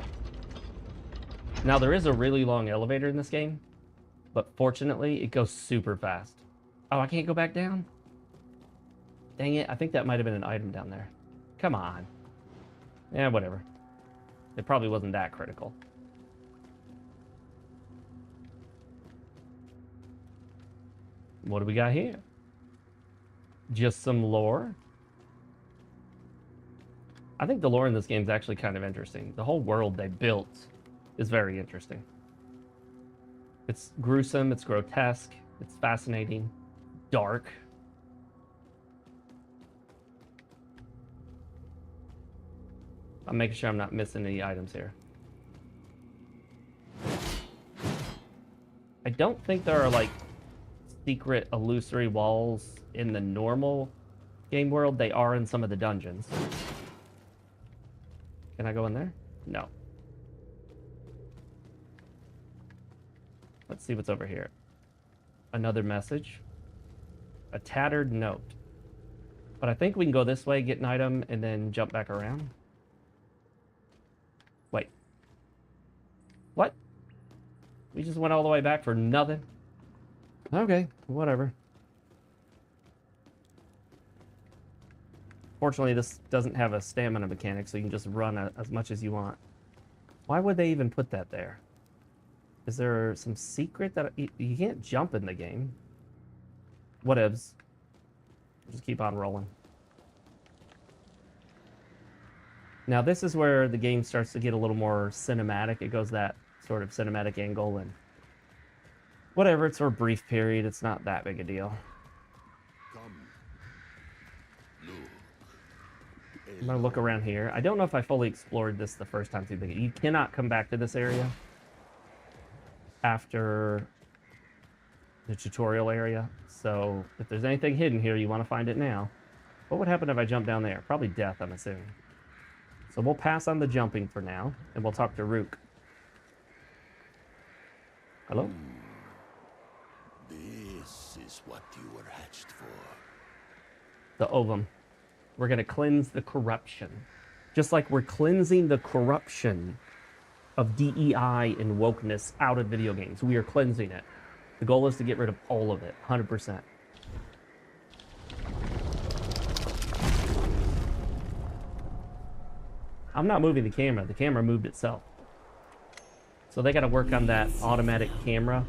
Now, there is a really long elevator in this game, but fortunately, it goes super fast. Oh, I can't go back down? Dang it, I think that might have been an item down there. Come on. Yeah, whatever. It probably wasn't that critical. What do we got here? Just some lore. I think the lore in this game is actually kind of interesting. The whole world they built is very interesting. It's gruesome, it's grotesque, it's fascinating, dark. I'm making sure I'm not missing any items here. I don't think there are like secret illusory walls in the normal game world. They are in some of the dungeons. Can I go in there? No. Let's see what's over here. Another message. A tattered note. But I think we can go this way, get an item, and then jump back around. Wait. What? We just went all the way back for nothing? Okay, whatever. Fortunately, this doesn't have a stamina mechanic, so you can just run as much as you want. Why would they even put that there? Is there some secret that... You can't jump in the game. Whatevs. Just keep on rolling. Now, this is where the game starts to get a little more cinematic. It goes that sort of cinematic angle, and... whatever, it's for a brief period. It's not that big a deal. I'm gonna look around here. I don't know if I fully explored this the first time through the game. You cannot come back to this area after the tutorial area. So if there's anything hidden here, you want to find it now. What would happen if I jump down there? Probably death, I'm assuming. So we'll pass on the jumping for now, and we'll talk to Rook. Hello?
This is what you were hatched for.
The ovum. We're going to cleanse the corruption. Just like we're cleansing the corruption of DEI and wokeness out of video games. We are cleansing it. The goal is to get rid of all of it, 100%. I'm not moving the camera. The camera moved itself. So they got to work on that automatic camera.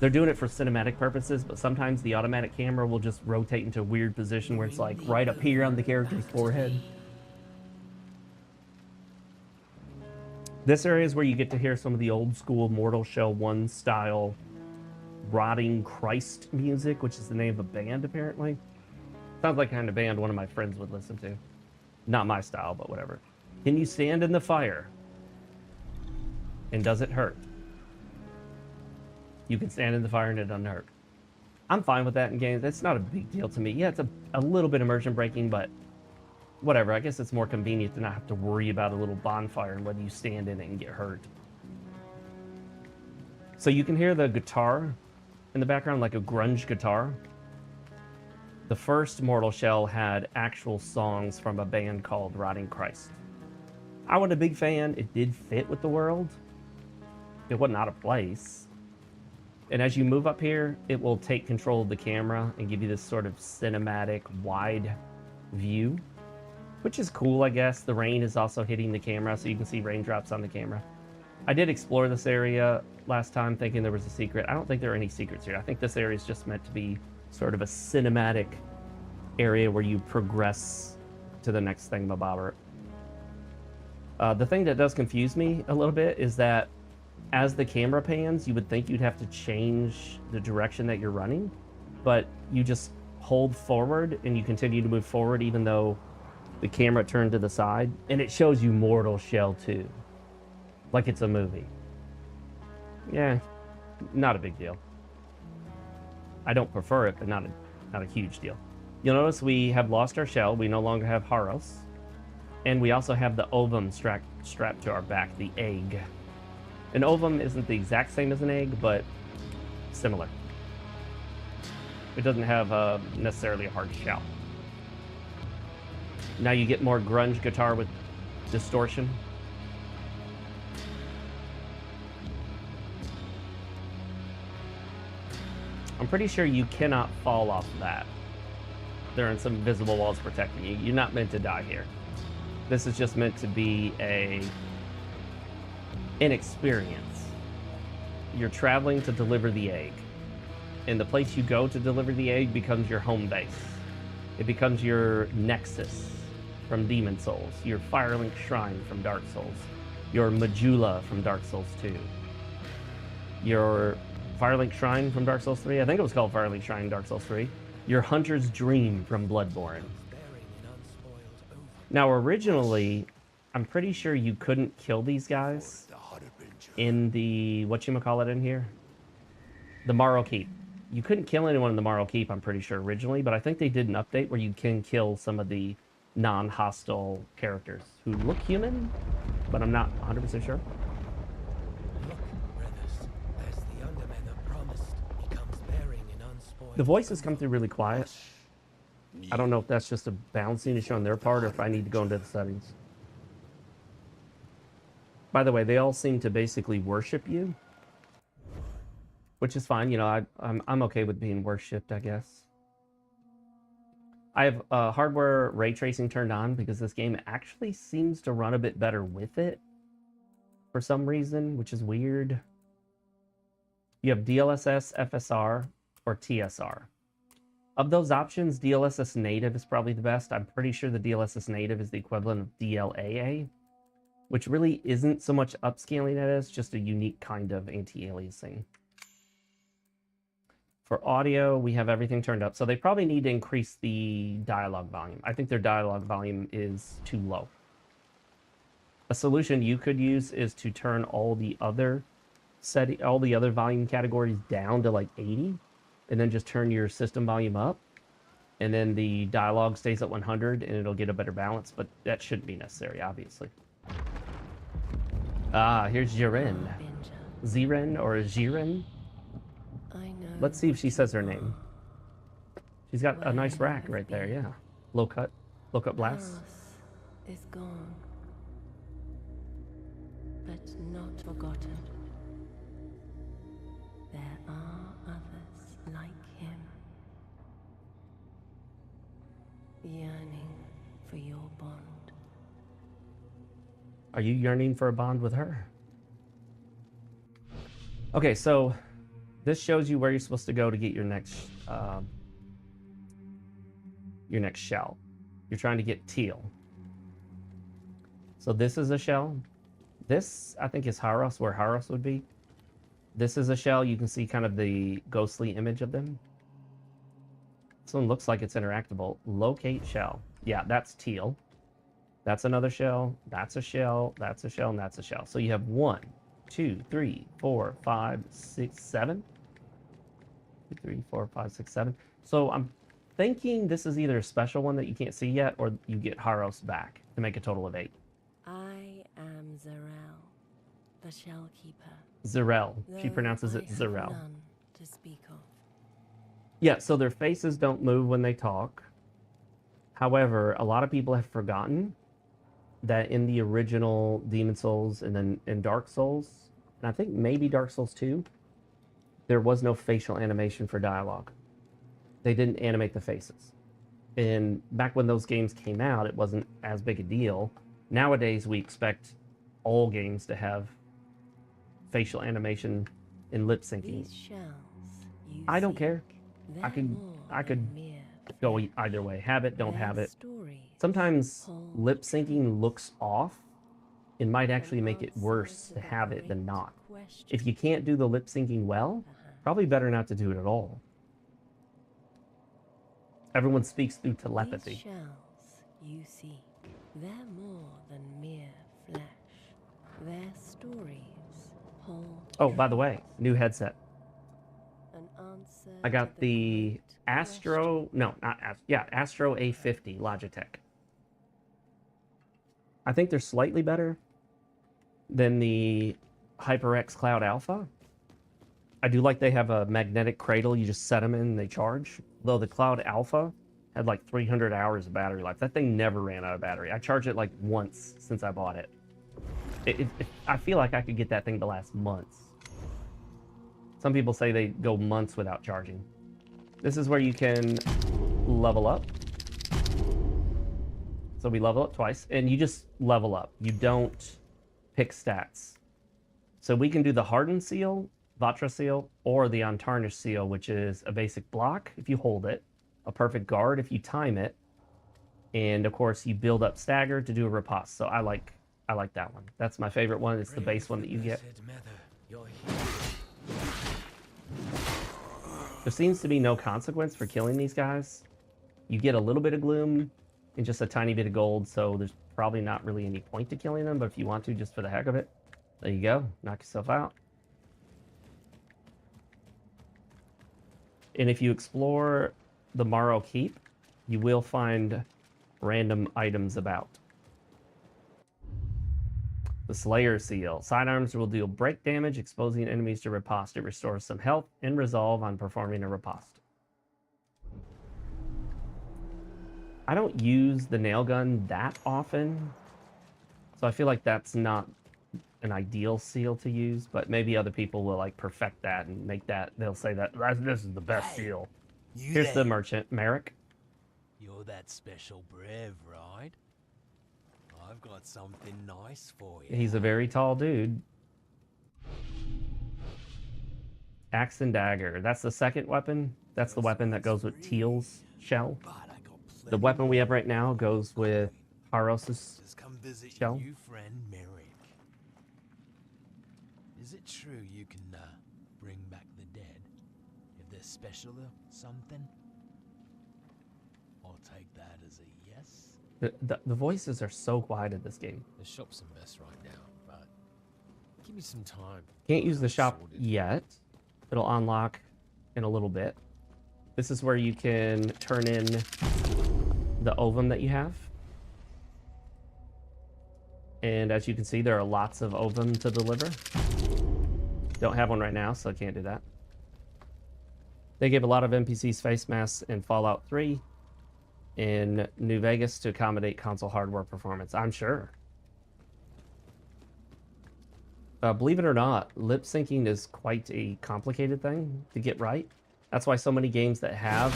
They're doing it for cinematic purposes, but sometimes the automatic camera will just rotate into a weird position where it's like right up here on the character's forehead. This area is where you get to hear some of the old school Mortal Shell 1 style Rotting Christ music, which is the name of a band apparently. Sounds like the kind of band one of my friends would listen to. Not my style, but whatever. Can you stand in the fire? And does it hurt? You can stand in the fire and it doesn't hurt. I'm fine with that in games. That's not a big deal to me. Yeah, it's a little bit immersion breaking, but whatever. I guess it's more convenient to not have to worry about a little bonfire and whether you stand in it and get hurt. So you can hear the guitar in the background, like a grunge guitar. The first Mortal Shell had actual songs from a band called Rotting Christ. I wasn't a big fan. It did fit with the world. It wasn't out of place. And as you move up here, it will take control of the camera and give you this sort of cinematic, wide view, which is cool, I guess. The rain is also hitting the camera, so you can see raindrops on the camera. I did explore this area last time thinking there was a secret. I don't think there are any secrets here. I think this area is just meant to be sort of a cinematic area where you progress to the next thingamabobber. The thing that does confuse me a little bit is that as the camera pans, you would think you'd have to change the direction that you're running, but you just hold forward and you continue to move forward even though the camera turned to the side, and it shows you Mortal Shell 2 like it's a movie. Yeah, not a big deal. I don't prefer it, but not a huge deal. You'll notice we have lost our shell. We no longer have Haros, and we also have the ovum strapped to our back, the egg. An ovum isn't the exact same as an egg, but similar. It doesn't have necessarily a hard shell. Now you get more grunge guitar with distortion. I'm pretty sure you cannot fall off that. There are some invisible walls protecting you. You're not meant to die here. This is just meant to be an experience. You're traveling to deliver the egg, and the place you go to deliver the egg becomes your home base. It becomes your nexus from Demon Souls, your Firelink Shrine from Dark Souls, your Majula from Dark Souls 2, your Firelink Shrine from Dark Souls 3, I think it was called Firelink Shrine in Dark Souls 3, your Hunter's Dream from Bloodborne. Now originally, I'm pretty sure you couldn't kill these guys in the, whatchamacallit in here? The Morrow Keep. You couldn't kill anyone in the Morrow Keep, I'm pretty sure, originally, but I think they did an update where you can kill some of the non-hostile characters who look human, but I'm not 100% sure. The voices come through really quiet. I don't know if that's just a balancing issue on their part or if I need to go into the settings. By the way, they all seem to basically worship you, which is fine. You know, I'm okay with being worshipped, I guess. I have hardware ray tracing turned on because this game actually seems to run a bit better with it for some reason, which is weird. You have DLSS, FSR, or TSR. Of those options, DLSS native is probably the best. I'm pretty sure the DLSS native is the equivalent of DLAA, which really isn't so much upscaling as just a unique kind of anti-aliasing. For audio, we have everything turned up, so they probably need to increase the dialogue volume. I think their dialogue volume is too low. A solution you could use is to turn all the other volume categories down to like 80, and then just turn your system volume up, and then the dialogue stays at 100, and it'll get a better balance, but that shouldn't be necessary, obviously. Ah, here's Jiren. Ziren or Jiren? Let's see if she says her name. She's got a nice rack right there, yeah. Low cut blast.
Is gone, but not forgotten. There are others like him, yearning for your bond.
Are you yearning for a bond with her? Okay, so this shows you where you're supposed to go to get your next shell. You're trying to get teal. So this is a shell. This, I think, is Haros, where Haros would be. This is a shell. You can see kind of the ghostly image of them. This one looks like it's interactable. Locate shell. Yeah, that's teal. That's another shell. That's a shell. That's a shell. And that's a shell. So you have 1, 2, 3, 4, 5, 6, 7. 2, 3, 4, 5, 6, 7. So I'm thinking this is either a special one that you can't see yet, or you get Haros back to make a total of 8.
I am Zarel, the Shell Keeper.
Zarel. She
Though
pronounces
I
it
have
Zarel.
none to speak of.
Yeah, so their faces don't move when they talk. However, a lot of people have forgotten that in the original Demon Souls and then in Dark Souls, and I think maybe Dark Souls 2, there was no facial animation for dialogue. They didn't animate the faces. And back when those games came out, it wasn't as big a deal. Nowadays, we expect all games to have facial animation and lip syncing. I don't care. I could go either way. Have it, don't have it. Sometimes lip syncing looks off. It might actually make it worse to have it than not. If you can't do the lip syncing well, probably better not to do it at all. Everyone speaks through telepathy.
These shells you seek, they're more than mere flesh. Their stories hold.
Oh, by the way, new headset.
An answer
I got
to
the
great
Astro, no, not Astro, yeah, Astro A50 Logitech. I think they're slightly better than the HyperX Cloud Alpha. I do like they have a magnetic cradle. You just set them in and they charge. Though the Cloud Alpha had like 300 hours of battery life. That thing never ran out of battery. I charged it like once since I bought it. I feel like I could get that thing to last months. Some people say they go months without charging. This is where you can level up. So we level up twice, and you just level up. You don't pick stats. So we can do the Hardened Seal, Vatra Seal, or the Untarnished Seal, which is a basic block if you hold it, a perfect guard if you time it, and of course you build up stagger to do a riposte. So I like that one. That's my favorite one. It's the base one that you get. There seems to be no consequence for killing these guys. You get a little bit of gloom and just a tiny bit of gold, so there's probably not really any point to killing them, but if you want to, just for the heck of it, there you go. Knock yourself out. And if you explore the Morrow Keep, you will find random items about. The Slayer Seal. Sidearms will deal break damage, exposing enemies to riposte. It restores some health and resolve on performing a riposte. I don't use the nail gun that often, so I feel like that's not an ideal seal to use, but maybe other people will like perfect that and make that, they'll say that this is the best seal. Here's the merchant, Merrick.
You're that special brave, right? I've got something nice for you.
He's a very tall dude. Axe and dagger. That's the second weapon. That's the weapon that goes with Teal's shell. The weapon we have right now goes with Haros's shell.
New friend Merrick. Is it true you can bring back the dead if they're special or something? I'll take that as a yes.
The voices are so quiet in this game.
The shop's a mess right now, but give me some time.
Can't use the shop yet. It'll unlock in a little bit. This is where you can turn in the ovum that you have. And as you can see, there are lots of ovum to deliver. Don't have one right now, so I can't do that. They gave a lot of NPCs face masks in Fallout 3 in New Vegas to accommodate console hardware performance, I'm sure. Believe it or not, lip syncing is quite a complicated thing to get right. That's why so many games that have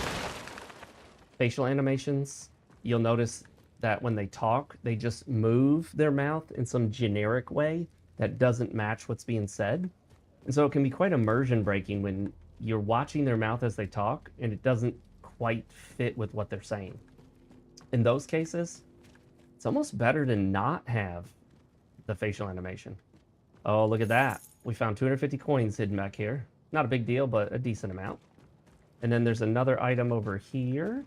facial animations, you'll notice that when they talk, they just move their mouth in some generic way that doesn't match what's being said. And so it can be quite immersion breaking when you're watching their mouth as they talk and it doesn't quite fit with what they're saying. In those cases, it's almost better to not have the facial animation. Oh, look at that. We found 250 coins hidden back here. Not a big deal, but a decent amount. And then there's another item over here.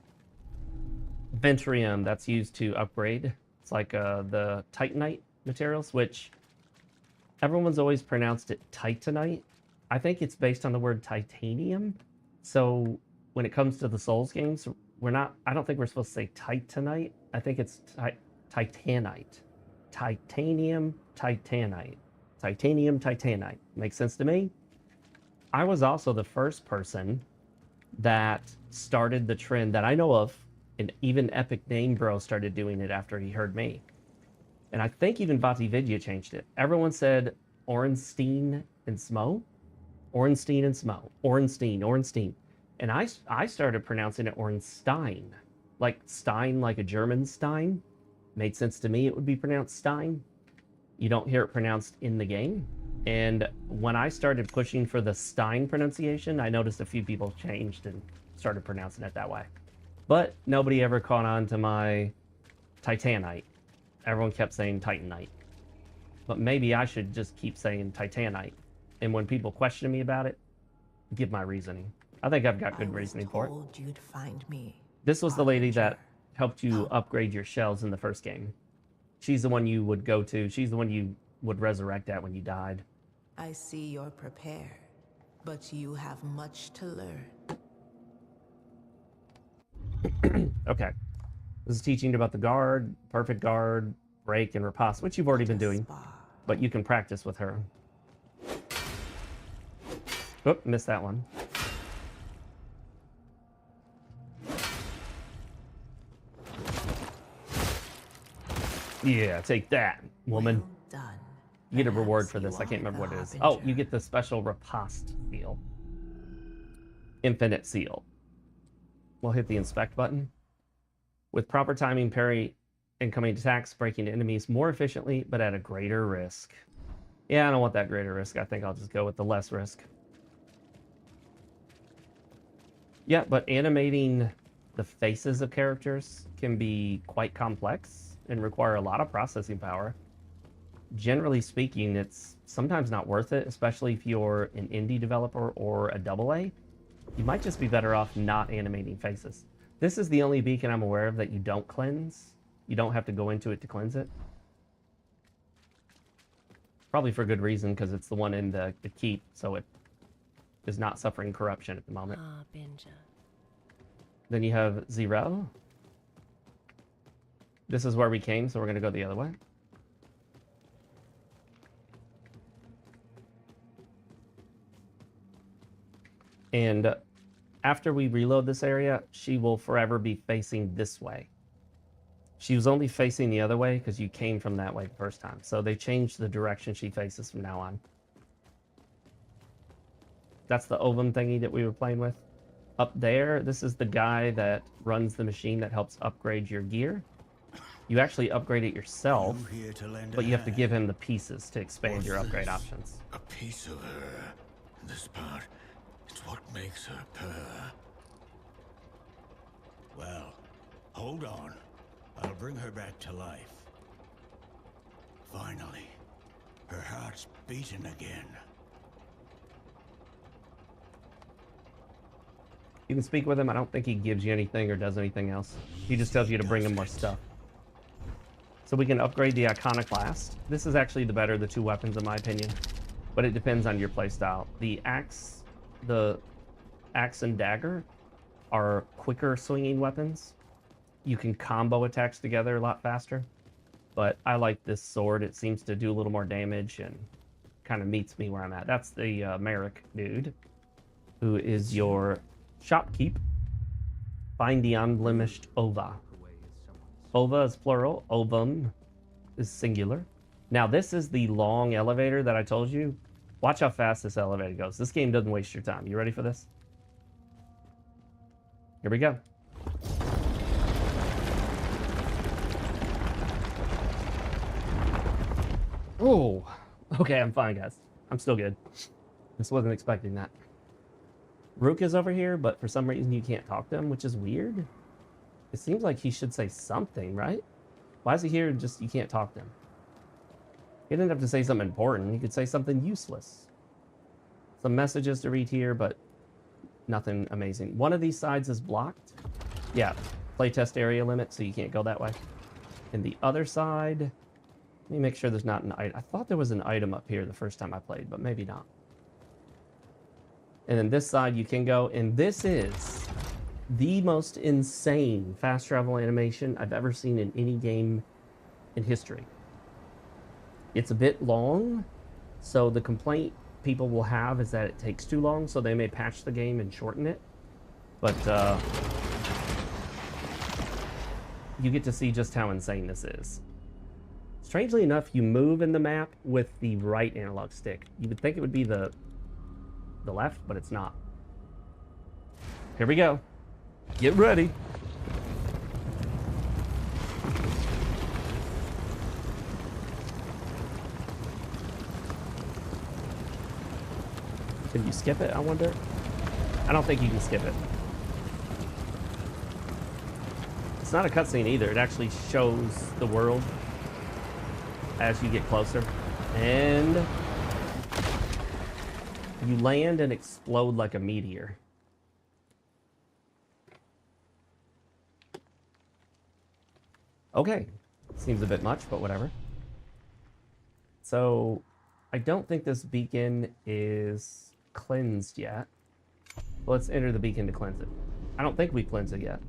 Ventrium, that's used to upgrade. It's like the Titanite materials, which everyone's always pronounced it Titanite. I think it's based on the word titanium. So when it comes to the Souls games, I don't think we're supposed to say Titanite. I think it's Titanite. Titanium, Titanite. Titanium, Titanite. Makes sense to me. I was also the first person that started the trend that I know of, and even Epic Name Bro started doing it after he heard me. And I think even NVIDIA changed it. Everyone said Orenstein and Smo. Orenstein and Smo. Orenstein. And I started pronouncing it Ornstein. Like Stein, like a German Stein. Made sense to me it would be pronounced Stein. You don't hear it pronounced in the game. And when I started pushing for the Stein pronunciation, I noticed a few people changed and started pronouncing it that way. But nobody ever caught on to my Titanite. Everyone kept saying Titanite. But maybe I should just keep saying Titanite. And when people question me about it, give my reasoning. I think I've got good reasoning for it.
You'd find me.
This was the lady that helped you upgrade your shells in the first game. She's the one you would go to. She's the one you would resurrect at when you died.
I see you're prepared, but you have much to learn.
Okay. This is teaching you about the guard, perfect guard, break, and riposte, which you've already been doing, but you can practice with her. Oop, missed that one. Yeah, take that, woman.
Well done.
You get a reward for
Perhaps
this. I
you
can't
are
remember what
the
it is. Oh, you
harbinger.
get the special riposte seal. Infinite seal. We'll hit the inspect button. With proper timing, parry incoming attacks, breaking enemies more efficiently, but at a greater risk. Yeah, I don't want that greater risk. I think I'll just go with the less risk. Yeah, but animating the faces of characters can be quite complex and require a lot of processing power. Generally speaking, it's sometimes not worth it, especially if you're an indie developer or a AA. You might just be better off not animating faces. This is the only beacon I'm aware of that you don't cleanse. You don't have to go into it to cleanse it. Probably for good reason, because it's the one in the keep, so it is not suffering corruption at the moment.
Harbinger.
Then you have Zero. This is where we came, so we're going to go the other way. And after we reload this area, she will forever be facing this way. She was only facing the other way because you came from that way the first time. So they changed the direction she faces from now on. That's the ovum thingy that we were playing with. Up there, this is the guy that runs the machine that helps upgrade your gear. You actually upgrade it yourself, but you have to give him the pieces to expand your upgrade options.
A piece of her. This part, it's what makes her purr. Well, hold on. I'll bring her back to life. Finally, her heart's beating again.
You can speak with him. I don't think he gives you anything or does anything else. He just tells you to bring him more stuff. So we can upgrade the Iconoclast. This is actually the better of the two weapons in my opinion, but it depends on your playstyle. The axe and dagger are quicker swinging weapons. You can combo attacks together a lot faster, but I like this sword. It seems to do a little more damage and kind of meets me where I'm at. That's the Merrick dude, who is your shopkeep. Find the unblemished ova. Ova is plural, ovum is singular. Now this is the long elevator that I told you. Watch how fast this elevator goes. This game doesn't waste your time. You ready for this? Here we go. Oh, okay, I'm fine, guys. I'm still good. Just wasn't expecting that. Rook is over here, but for some reason you can't talk to him, which is weird. It seems like he should say something, right? Why is he here and just you can't talk to him? He didn't have to say something important. He could say something useless. Some messages to read here, but nothing amazing. One of these sides is blocked. Yeah, playtest area limit, so you can't go that way. And the other side, let me make sure there's not an item. I thought there was an item up here the first time I played, but maybe not. And then this side you can go, and this is the most insane fast travel animation I've ever seen in any game in history. It's a bit long, so the complaint people will have is that it takes too long, so they may patch the game and shorten it. But you get to see just how insane this is. Strangely enough, you move in the map with the right analog stick. You would think it would be the left, but it's not. Here we go. Get ready. Can you skip it, I wonder? I don't think you can skip it. It's not a cutscene either. It actually shows the world as you get closer. And you land and explode like a meteor. Okay. Seems a bit much, but whatever. So, I don't think this beacon is cleansed yet. Let's enter the beacon to cleanse it. I don't think we cleansed it yet.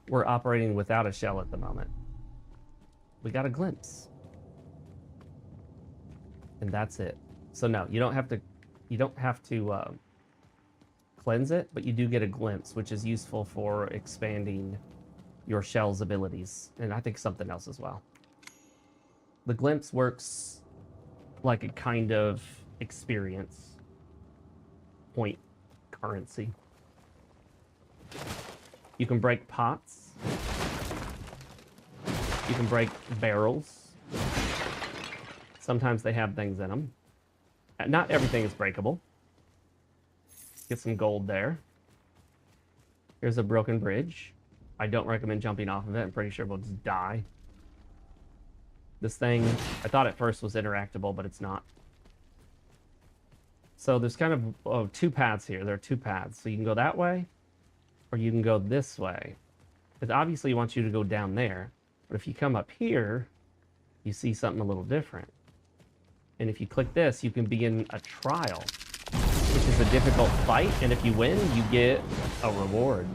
We're operating without a shell at the moment. We got a glimpse. And that's it. So no, you don't have to cleanse it, but you do get a glimpse, which is useful for expanding your shell's abilities, and I think something else as well. The glimpse works like a kind of experience point currency. You can break pots. You can break barrels. Sometimes they have things in them. Not everything is breakable. Get some gold there. Here's a broken bridge. I don't recommend jumping off of it. I'm pretty sure we'll just die. This thing, I thought at first was interactable, but it's not. So there's kind of two paths here. There are two paths. So you can go that way, or you can go this way. It obviously wants you to go down there. But if you come up here, you see something a little different. And if you click this, you can begin a trial, which is a difficult fight. And if you win, you get a reward.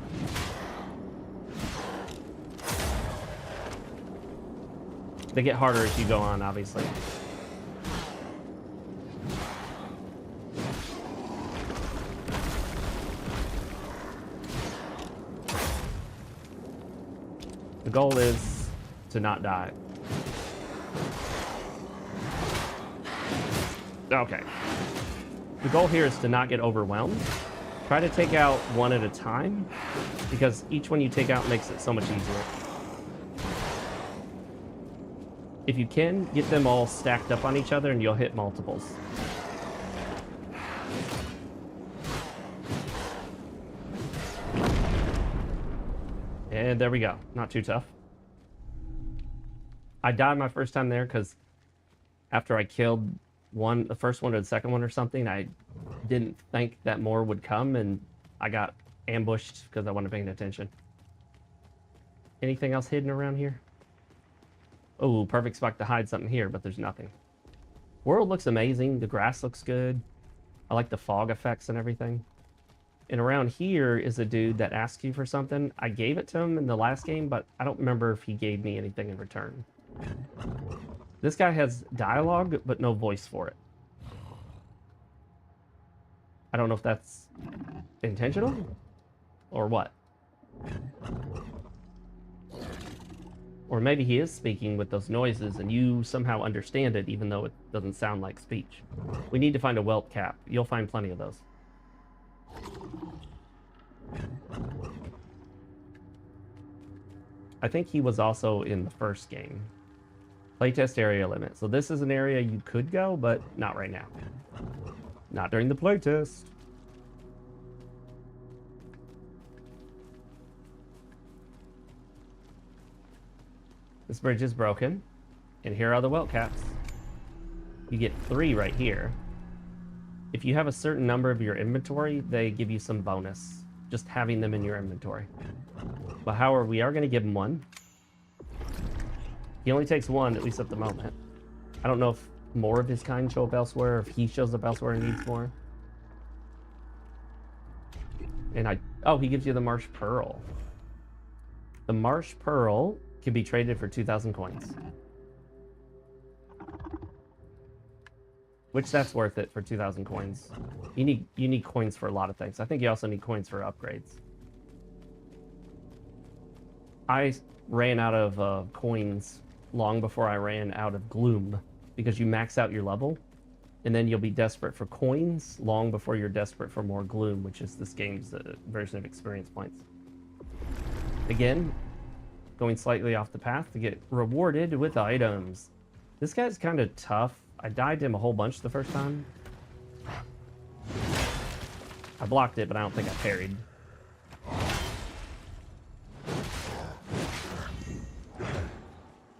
They get harder as you go on, obviously. The goal is to not die. Okay. The goal here is to not get overwhelmed. Try to take out one at a time, because each one you take out makes it so much easier. If you can, get them all stacked up on each other and you'll hit multiples. And there we go. Not too tough. I died my first time there because after I killed the first one or the second one or something, I didn't think that more would come and I got ambushed because I wasn't paying attention. Anything else hidden around here? Oh, perfect spot to hide something here, but there's nothing. World looks amazing. The grass looks good. I like the fog effects and everything. And around here is a dude that asks you for something. I gave it to him in the last game, but I don't remember if he gave me anything in return. This guy has dialogue, but no voice for it. I don't know if that's intentional or what. Or maybe he is speaking with those noises and you somehow understand it even though it doesn't sound like speech. We need to find a welt cap. You'll find plenty of those. I think he was also in the first game. Playtest area limit. So this is an area you could go, but not right now. Not during the playtest. This bridge is broken, and here are the welt caps. You get 3 right here. If you have a certain number of your inventory, they give you some bonus, just having them in your inventory. But however, we are going to give him 1. He only takes 1, at least at the moment. I don't know if more of his kind show up elsewhere, if he shows up elsewhere and needs more. And oh, he gives you the Marsh Pearl. The Marsh Pearl can be traded for 2,000 coins. which that's worth it for 2,000 coins. You need coins for a lot of things. I think you also need coins for upgrades. I ran out of coins long before I ran out of gloom, because you max out your level, and then you'll be desperate for coins long before you're desperate for more gloom, which is this game's version of experience points. Again, going slightly off the path to get rewarded with items. This guy's kind of tough. I died to him a whole bunch the first time. I blocked it, but I don't think I parried.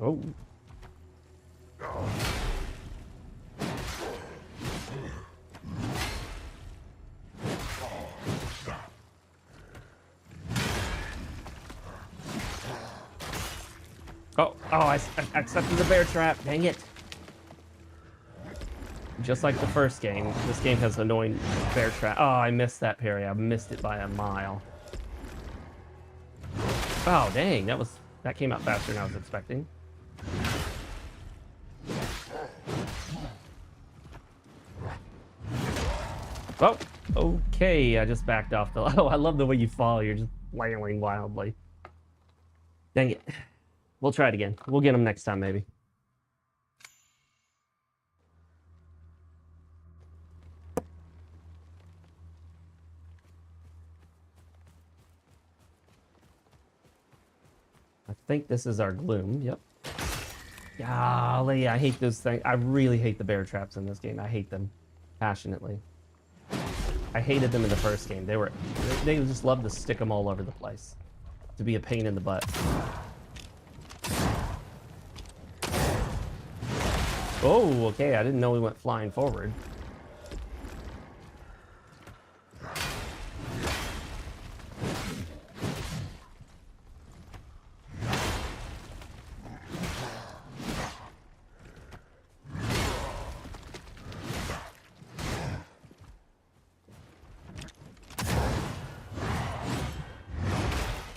Oh. I accepted the bear trap. Dang it. Just like the first game, this game has annoying bear trap. Oh, I missed that parry. I missed it by a mile. Oh, dang. That came out faster than I was expecting. Oh, okay. I just backed off the... Oh, I love the way you fall. You're just flailing wildly. Dang it. We'll try it again. We'll get them next time, maybe. I think this is our gloom. Yep. Golly, I hate those things. I really hate the bear traps in this game. I hate them passionately. I hated them in the first game. They just love to stick them all over the place. To be a pain in the butt. Oh, okay. I didn't know we went flying forward.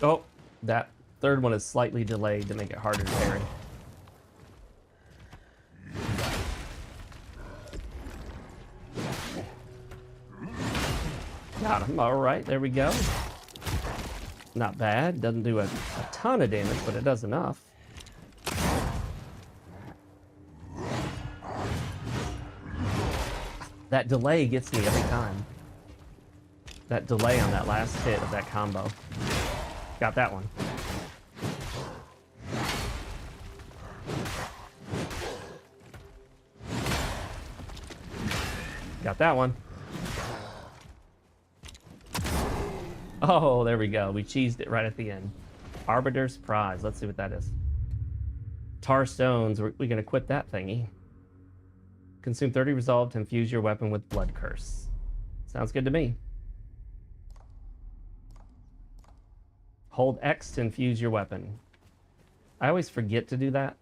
Oh, that third one is slightly delayed to make it harder to parry. Got him. All right, there we go. Not bad. Doesn't do a ton of damage, but it does enough. That delay gets me every time. That delay on that last hit of that combo. Got that one. Got that one. Oh, there we go. We cheesed it right at the end. Arbiter's Prize. Let's see what that is. Tar Stones. We're going to quit that thingy. Consume 30 resolve to infuse your weapon with Blood Curse. Sounds good to me. Hold X to infuse your weapon. I always forget to do that.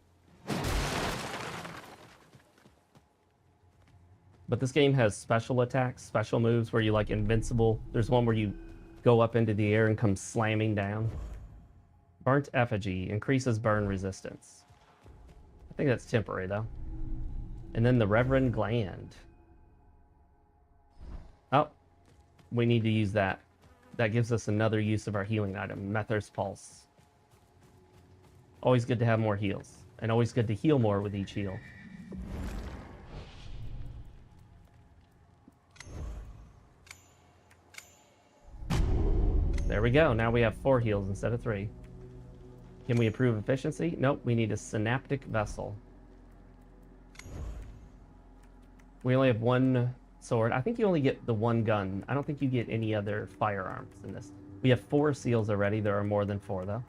But this game has special attacks, special moves where you like invincible. There's one where you go up into the air and come slamming down. Burnt Effigy increases burn resistance. I think that's temporary though. And then the Reverend Gland. Oh, we need to use that. That gives us another use of our healing item, Mether's Pulse. Always good to have more heals, and always good to heal more with each heal. There we go. Now we have 4 heals instead of 3. Can we improve efficiency? Nope. We need a Synaptic Vessel. We only have 1 sword. I think you only get the 1 gun. I don't think you get any other firearms in this. We have 4 seals already. There are more than 4, though.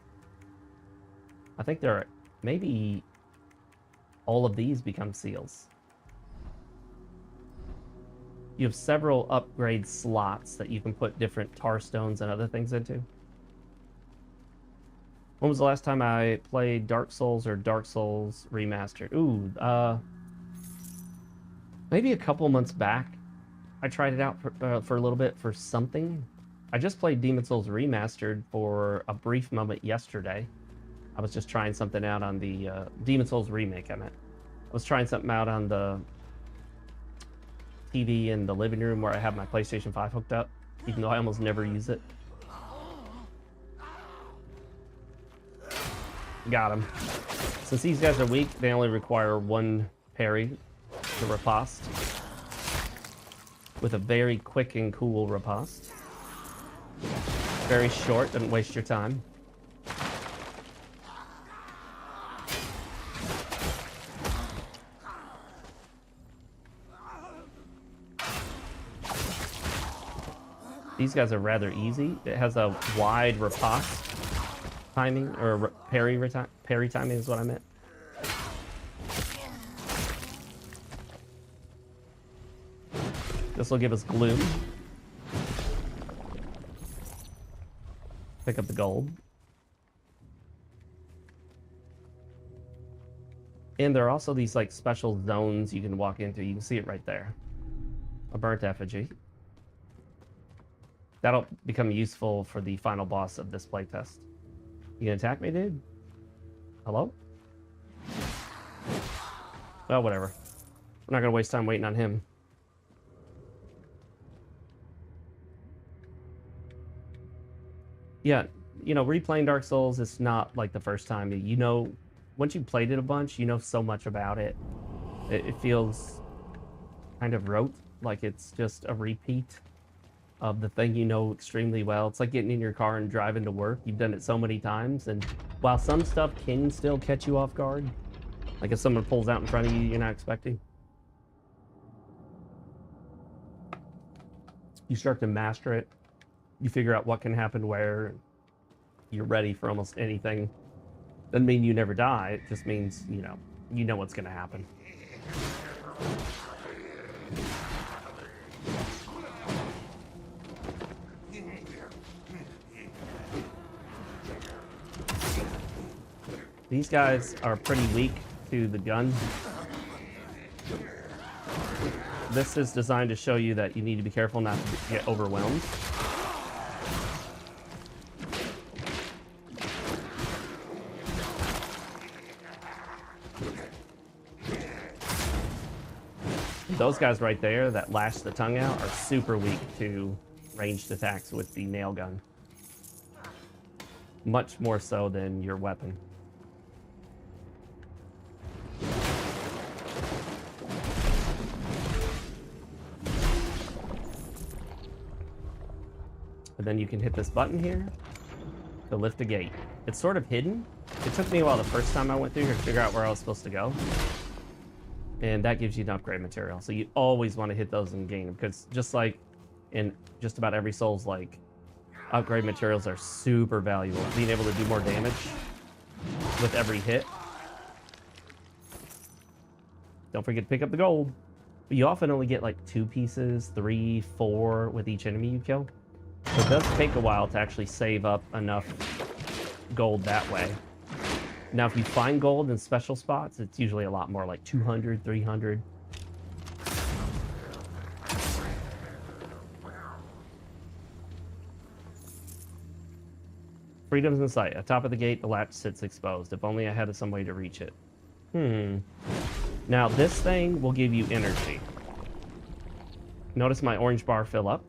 I think there are... Maybe all of these become seals. You have several upgrade slots that you can put different tar stones and other things into. When was the last time I played Dark Souls or Dark Souls Remastered? Ooh, maybe a couple months back. I tried it out for a little bit for something. I just played Demon Souls Remastered for a brief moment yesterday. I was just trying something out on the Demon Souls Remake, I meant. I was trying something out on the TV in the living room where I have my PlayStation 5 hooked up, even though I almost never use it. Got him. Since these guys are weak, they only require one parry to riposte. With a very quick and cool riposte. Very short, doesn't waste your time. These guys are rather easy. It has a wide riposte timing, or parry timing is what I meant. This will give us gloom. Pick up the gold. And there are also these like special zones you can walk into. You can see it right there. A burnt effigy. That'll become useful for the final boss of this playtest. You gonna attack me, dude? Hello? Well, whatever. I'm not gonna waste time waiting on him. Yeah, you know, replaying Dark Souls is not like the first time. You know, once you played it a bunch, you know so much about it. It feels kind of rote, like it's just a repeat of the thing you know extremely well. It's like getting in your car and driving to work. You've done it so many times, and while some stuff can still catch you off guard, like if someone pulls out in front of you you're not expecting, you start to master it. You figure out what can happen where. You're ready for almost anything. Doesn't mean you never die. It just means, you know what's going to happen. These guys are pretty weak to the gun. This is designed to show you that you need to be careful not to get overwhelmed. Those guys right there that lash the tongue out are super weak to ranged attacks with the nail gun. Much more so than your weapon. And then you can hit this button here to lift a gate. It's sort of hidden. It took me a while the first time I went through here to figure out where I was supposed to go. And that gives you an upgrade material. So you always want to hit those in game, because just like in just about every Souls, like, upgrade materials are super valuable. Being able to do more damage with every hit. Don't forget to pick up the gold. But you often only get like 2 pieces, 3, 4 with each enemy you kill. So it does take a while to actually save up enough gold that way. Now, if you find gold in special spots, it's usually a lot more, like 200, 300. Freedom's in sight. At top of the gate, the latch sits exposed. If only I had some way to reach it. Now, this thing will give you energy. Notice my orange bar fill up.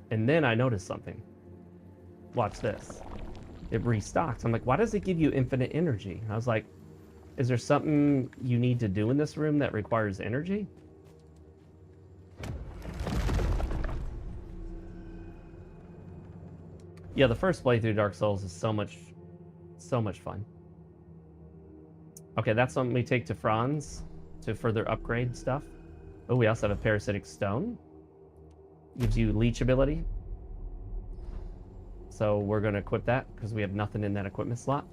And then I noticed something. Watch this. It restocks. I'm like, why does it give you infinite energy? I was like, is there something you need to do in this room that requires energy? Yeah, the first playthrough Dark Souls is so much fun. Okay, that's something we take to Franz to further upgrade stuff. Oh, we also have a parasitic stone. Gives you leech ability. So we're going to equip that because we have nothing in that equipment slot.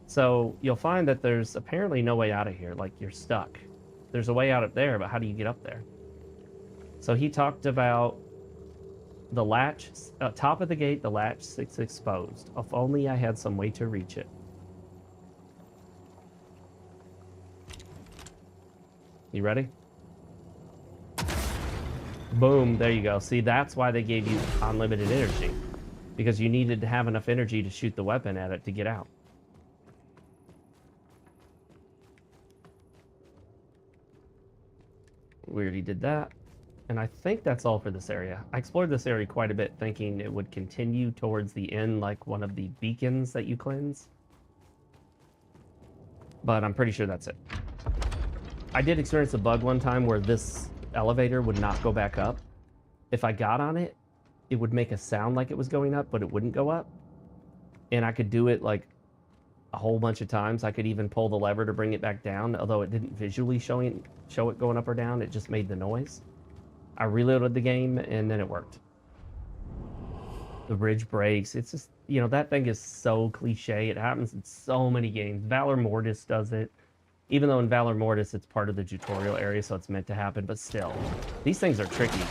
So you'll find that there's apparently no way out of here. Like, you're stuck. There's a way out up there, but how do you get up there? So he talked about the latch, top of the gate, the latch sits exposed. If only I had some way to reach it. You ready? Boom, there you go. See, that's why they gave you unlimited energy. Because you needed to have enough energy to shoot the weapon at it to get out. We already did that. And I think that's all for this area. I explored this area quite a bit, thinking it would continue towards the end like one of the beacons that you cleanse. But I'm pretty sure that's it. I did experience a bug one time where this elevator would not go back up. If I got on it, it would make a sound like it was going up, but it wouldn't go up. And I could do it like a whole bunch of times. I could even pull the lever to bring it back down, although it didn't visually show it going up or down. It just made the noise. I reloaded the game, and then it worked. The bridge breaks. It's just, you know, that thing is so cliche. It happens in so many games. Valor Mortis does it. Even though in Valor Mortis, it's part of the tutorial area, so it's meant to happen, but still. These things are tricky.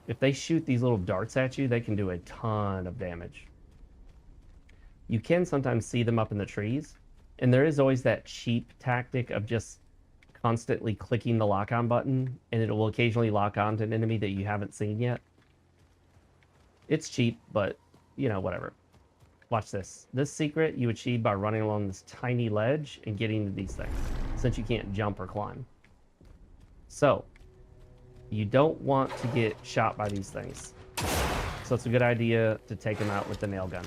If they shoot these little darts at you, they can do a ton of damage. You can sometimes see them up in the trees, and there is always that cheap tactic of just constantly clicking the lock-on button, and it will occasionally lock on to an enemy that you haven't seen yet. It's cheap, but, you know, whatever. Watch this. This secret you achieve by running along this tiny ledge and getting to these things, since you can't jump or climb. So, you don't want to get shot by these things. So it's a good idea to take them out with the nail gun.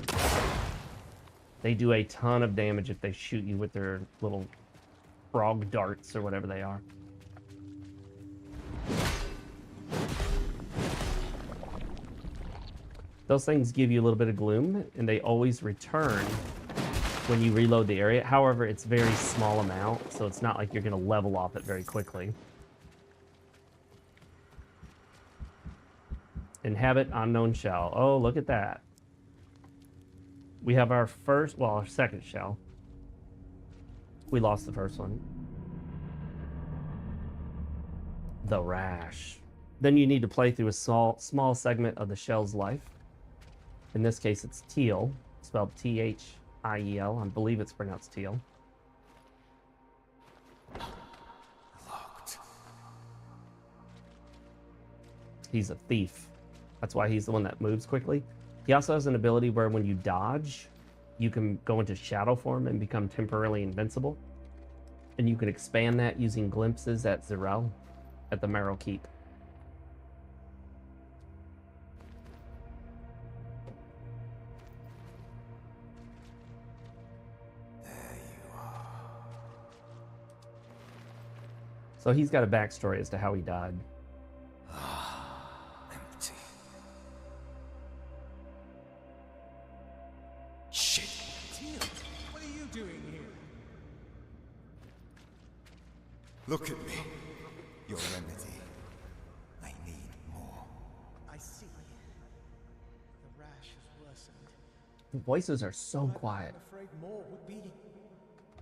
They do a ton of damage if they shoot you with their little frog darts or whatever they are. Those things give you a little bit of gloom, and they always return when you reload the area. However, it's very small amount, so it's not like you're going to level off it very quickly. Inhabit unknown shell. Oh, look at that. We have our first, well, our second shell. We lost the first one. The rash. Then you need to play through a small segment of the shell's life. In this case, it's teal, spelled T-H-I-E-L. I believe it's pronounced teal.
Locked.
He's a thief. That's why he's the one that moves quickly. He also has an ability where when you dodge, you can go into shadow form and become temporarily invincible. And you can expand that using glimpses at Zerel at the Marrow Keep. So he's got a backstory as to how he died.
Empty. Shit.
Teal, what are you doing here?
Look at me. Your remedy. I need more.
I see. The rash has worsened.
The voices are so quiet.
I'm afraid more would be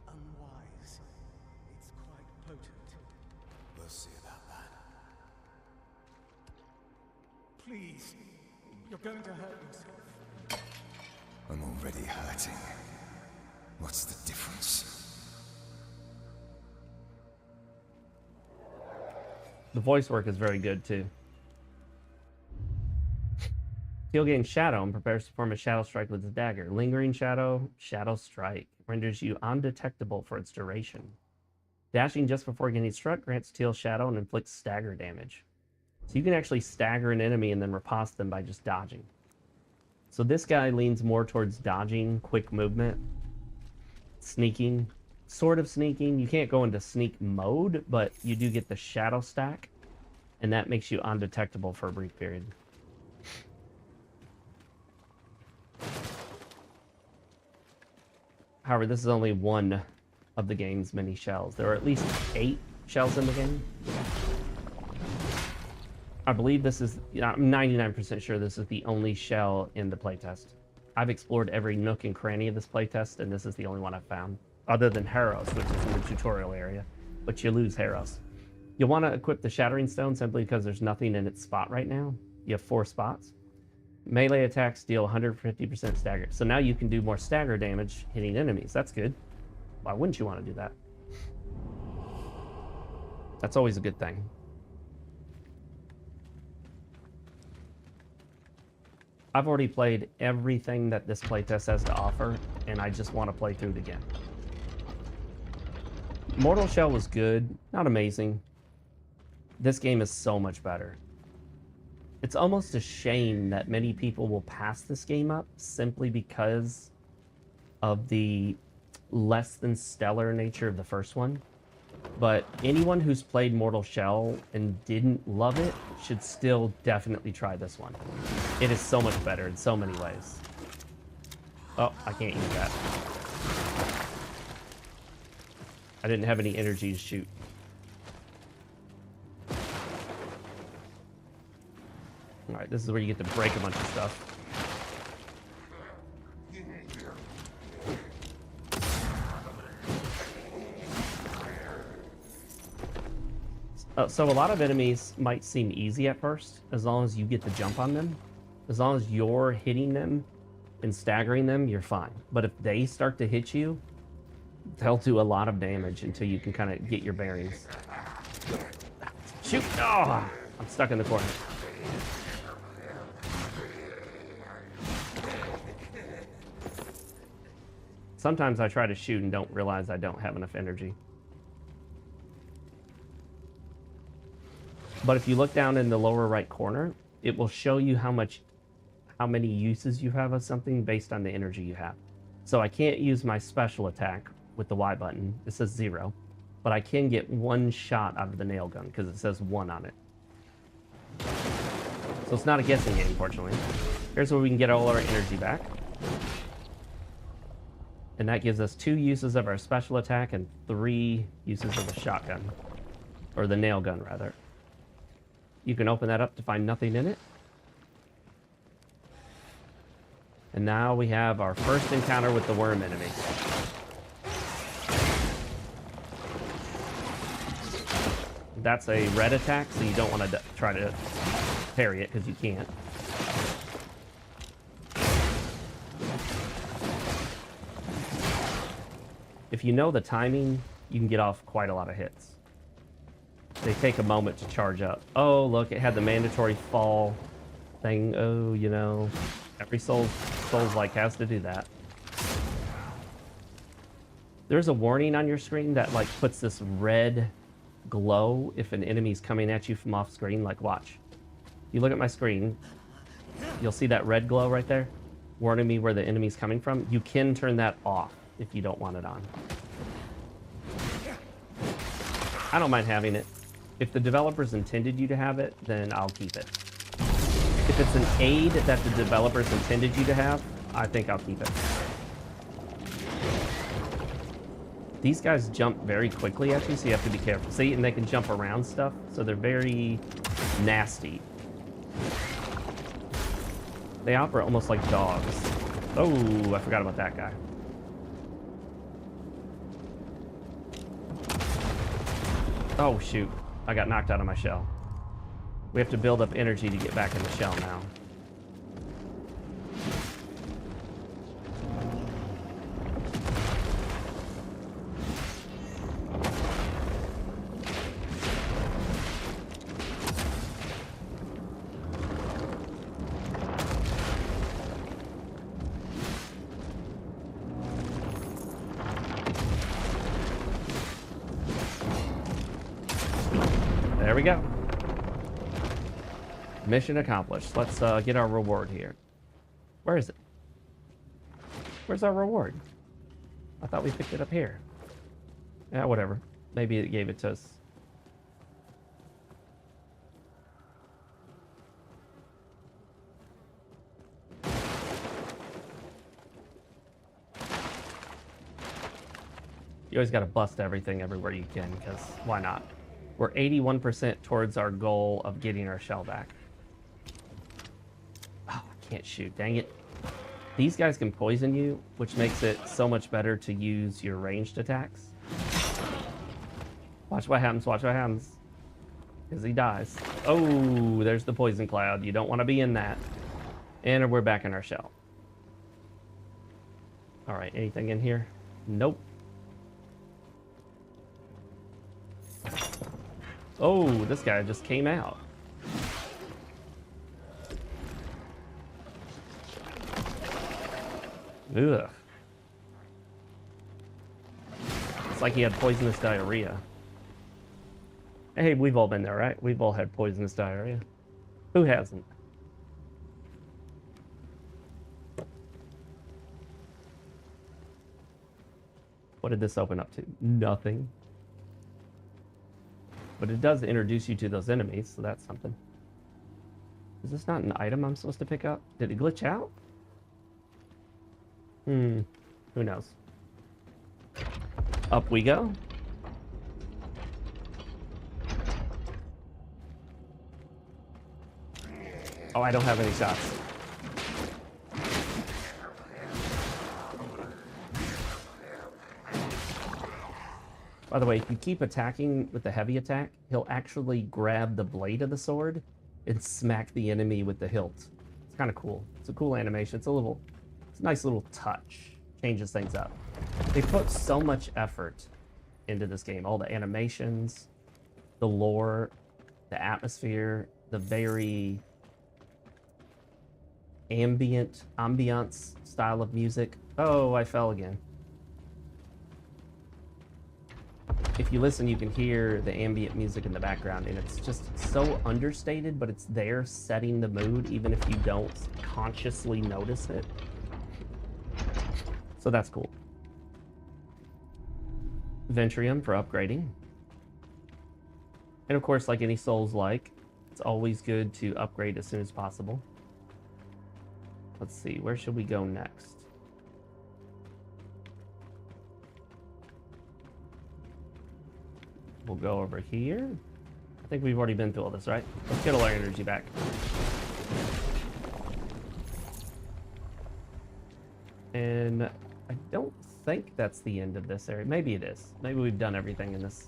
unwise. It's quite potent.
We'll see about that.
Please, you're going to hurt yourself.
I'm already hurting. What's the difference?
The voice work is very good too. He'll gain shadow and prepares to perform a shadow strike with his dagger. Lingering shadow, shadow strike, renders you undetectable for its duration. Dashing just before getting struck grants Teal shadow and inflicts stagger damage. So you can actually stagger an enemy and then riposte them by just dodging. So this guy leans more towards dodging, quick movement, sneaking, sort of sneaking. You can't go into sneak mode, but you do get the shadow stack, and that makes you undetectable for a brief period. However, this is only one of the game's many shells. There are at least 8 shells in the game. I believe this is, I'm 99% sure this is the only shell in the playtest. I've explored every nook and cranny of this playtest, and this is the only one I've found. Other than Harrows, which is in the tutorial area. But you lose Harrows. You'll want to equip the Shattering Stone simply because there's nothing in its spot right now. You have 4 spots. Melee attacks deal 150% stagger. So now you can do more stagger damage hitting enemies. That's good. Why wouldn't you want to do that? That's always a good thing. I've already played everything that this playtest has to offer, and I just want to play through it again. Mortal Shell was good, not amazing. This game is so much better. It's almost a shame that many people will pass this game up simply because of the less than stellar nature of the first one. But anyone who's played Mortal Shell and didn't love it should still definitely try this one. It is so much better in so many ways. Oh, I can't use that. I didn't have any energy to shoot. Alright, this is where you get to break a bunch of stuff. So a lot of enemies might seem easy at first, as long as you get the jump on them. As long as you're hitting them and staggering them, you're fine. But if they start to hit you, they'll do a lot of damage until you can kind of get your bearings. Shoot! Oh, I'm stuck in the corner. Sometimes I try to shoot and don't realize I don't have enough energy. But if you look down in the lower right corner, it will show you how many uses you have of something based on the energy you have. So I can't use my special attack with the Y button. It says 0. But I can get 1 shot out of the nail gun because it says 1 on it. So it's not a guessing game, unfortunately. Here's where we can get all our energy back. And that gives us 2 uses of our special attack and 3 uses of the shotgun. Or the nail gun, rather. You can open that up to find nothing in it. And now we have our first encounter with the worm enemy. That's a red attack, so you don't want to try to parry it because you can't. If you know the timing, you can get off quite a lot of hits. They take a moment to charge up. Oh, look, it had the mandatory fall thing. Oh, you know, every Souls-like has to do that. There's a warning on your screen that like puts this red glow if an enemy's coming at you from off screen. Like, watch. You look at my screen, you'll see that red glow right there, warning me where the enemy's coming from. You can turn that off if you don't want it on. I don't mind having it. If the developers intended you to have it, then I'll keep it. If it's an aid that the developers intended you to have, I think I'll keep it. These guys jump very quickly at you, so you have to be careful. See, and they can jump around stuff, so they're very nasty. They operate almost like dogs. Oh, I forgot about that guy. Oh, shoot. I got knocked out of my shell. We have to build up energy to get back in the shell now. There we go. Mission accomplished. Let's get our reward here. Where is it? Where's our reward? I thought we picked it up here. Yeah, whatever. Maybe it gave it to us. You always got to bust everything everywhere you can, because why not? We're 81% towards our goal of getting our shell back. Oh, I can't shoot. Dang it. These guys can poison you, which makes it so much better to use your ranged attacks. Watch what happens. Watch what happens. Because he dies. Oh, there's the poison cloud. You don't want to be in that. And we're back in our shell. All right, anything in here? Nope. Oh, this guy just came out. Ugh. It's like he had poisonous diarrhea. Hey, we've all been there, right? We've all had poisonous diarrhea. Who hasn't? What did this open up to? Nothing. But it does introduce you to those enemies, so that's something. Is this not an item I'm supposed to pick up? Did it glitch out? Who knows? Up we go. Oh, I don't have any shots. By the way, if you keep attacking with the heavy attack, he'll actually grab the blade of the sword and smack the enemy with the hilt. It's kind of cool. It's a cool animation. It's a nice little touch. Changes things up. They put so much effort into this game. All the animations, the lore, the atmosphere, the very ambiance style of music. Oh, I fell again. If you listen, you can hear the ambient music in the background, and it's just so understated, but it's there setting the mood, even if you don't consciously notice it. So that's cool. Ventrium for upgrading. And of course, like any Souls-like, it's always good to upgrade as soon as possible. Let's see, where should we go next? We'll go over here. I think we've already been through all this, right? Let's get all our energy back. And I don't think that's the end of this area. Maybe it is. Maybe we've done everything in this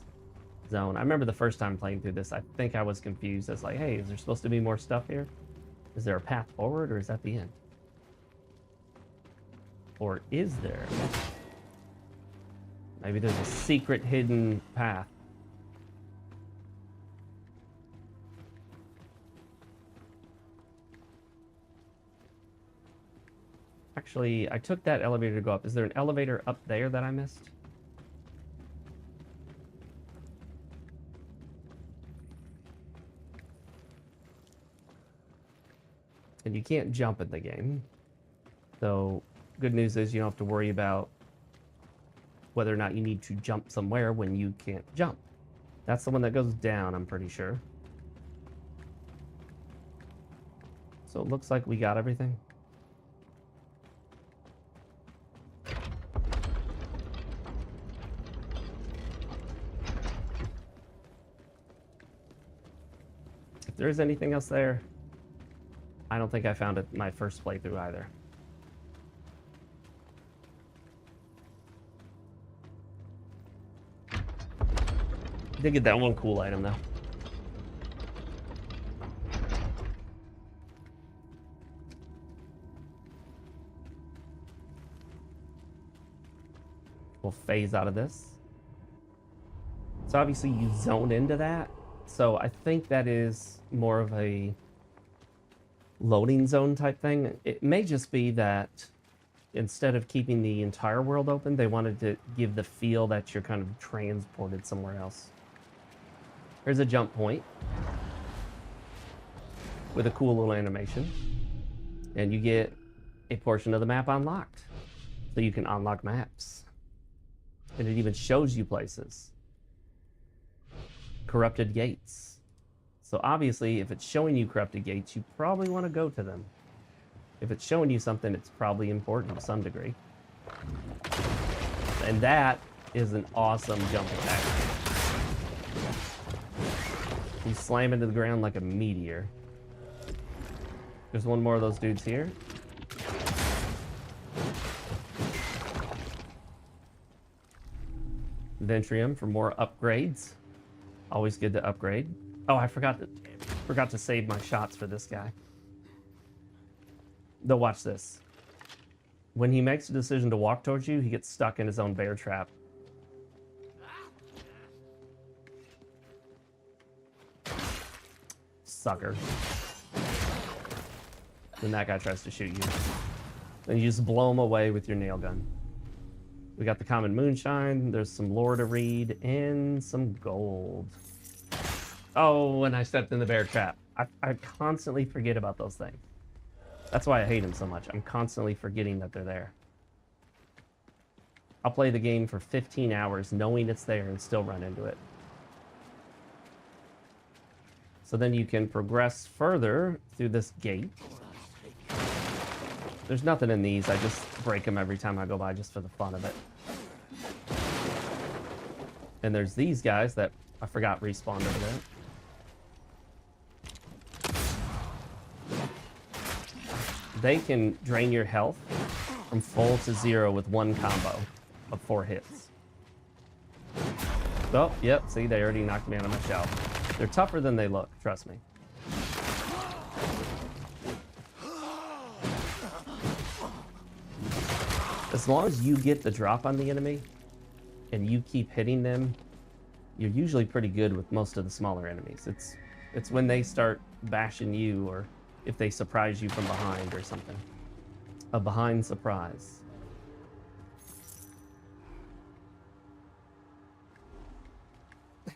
zone. I remember the first time playing through this, I think I was confused. I was like, hey, is there supposed to be more stuff here? Is there a path forward, or is that the end? Or is there? Maybe there's a secret hidden path. Actually, I took that elevator to go up. Is there an elevator up there that I missed? And you can't jump in the game. So, good news is you don't have to worry about whether or not you need to jump somewhere when you can't jump. That's the one that goes down, I'm pretty sure. So it looks like we got everything. If there's anything else there, I don't think I found it my first playthrough either. Did get that one cool item though. We'll phase out of this. So obviously you zone into that. So I think that is more of a loading zone type thing. It may just be that instead of keeping the entire world open, they wanted to give the feel that you're kind of transported somewhere else. Here's a jump point with a cool little animation. And you get a portion of the map unlocked. So you can unlock maps. And it even shows you places. Corrupted gates. So obviously, if it's showing you corrupted gates, you probably want to go to them. If it's showing you something, it's probably important to some degree. And that is an awesome jump attack. You slam into the ground like a meteor. There's one more of those dudes here. Ventrium for more upgrades. Always good to upgrade. Oh, I forgot to save my shots for this guy. Though watch this. When he makes a decision to walk towards you, he gets stuck in his own bear trap. Sucker. Then that guy tries to shoot you. Then you just blow him away with your nail gun. We got the common moonshine, there's some lore to read, and some gold. Oh, and I stepped in the bear trap. I constantly forget about those things. That's why I hate them so much. I'm constantly forgetting that they're there. I'll play the game for 15 hours knowing it's there and still run into it. So then you can progress further through this gate. There's nothing in these. I just break them every time I go by just for the fun of it. And there's these guys that I forgot respawned over there. They can drain your health from full to 0 with one combo of 4 hits. Oh, yep, see, they already knocked me out of my shell. They're tougher than they look, trust me. As long as you get the drop on the enemy and you keep hitting them, you're usually pretty good with most of the smaller enemies. It's when they start bashing you, or if they surprise you from behind or something. A behind surprise.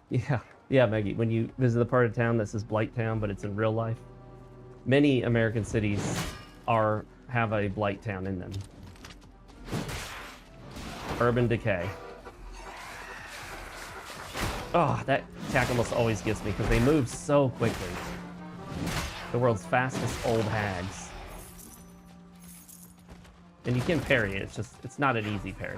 Yeah, Maggie, when you visit the part of town that says Blight Town, but it's in real life, many American cities have a Blight Town in them. Urban decay. Oh, that attack almost always gets me because they move so quickly. The world's fastest old hags. And you can parry it, it's not an easy parry.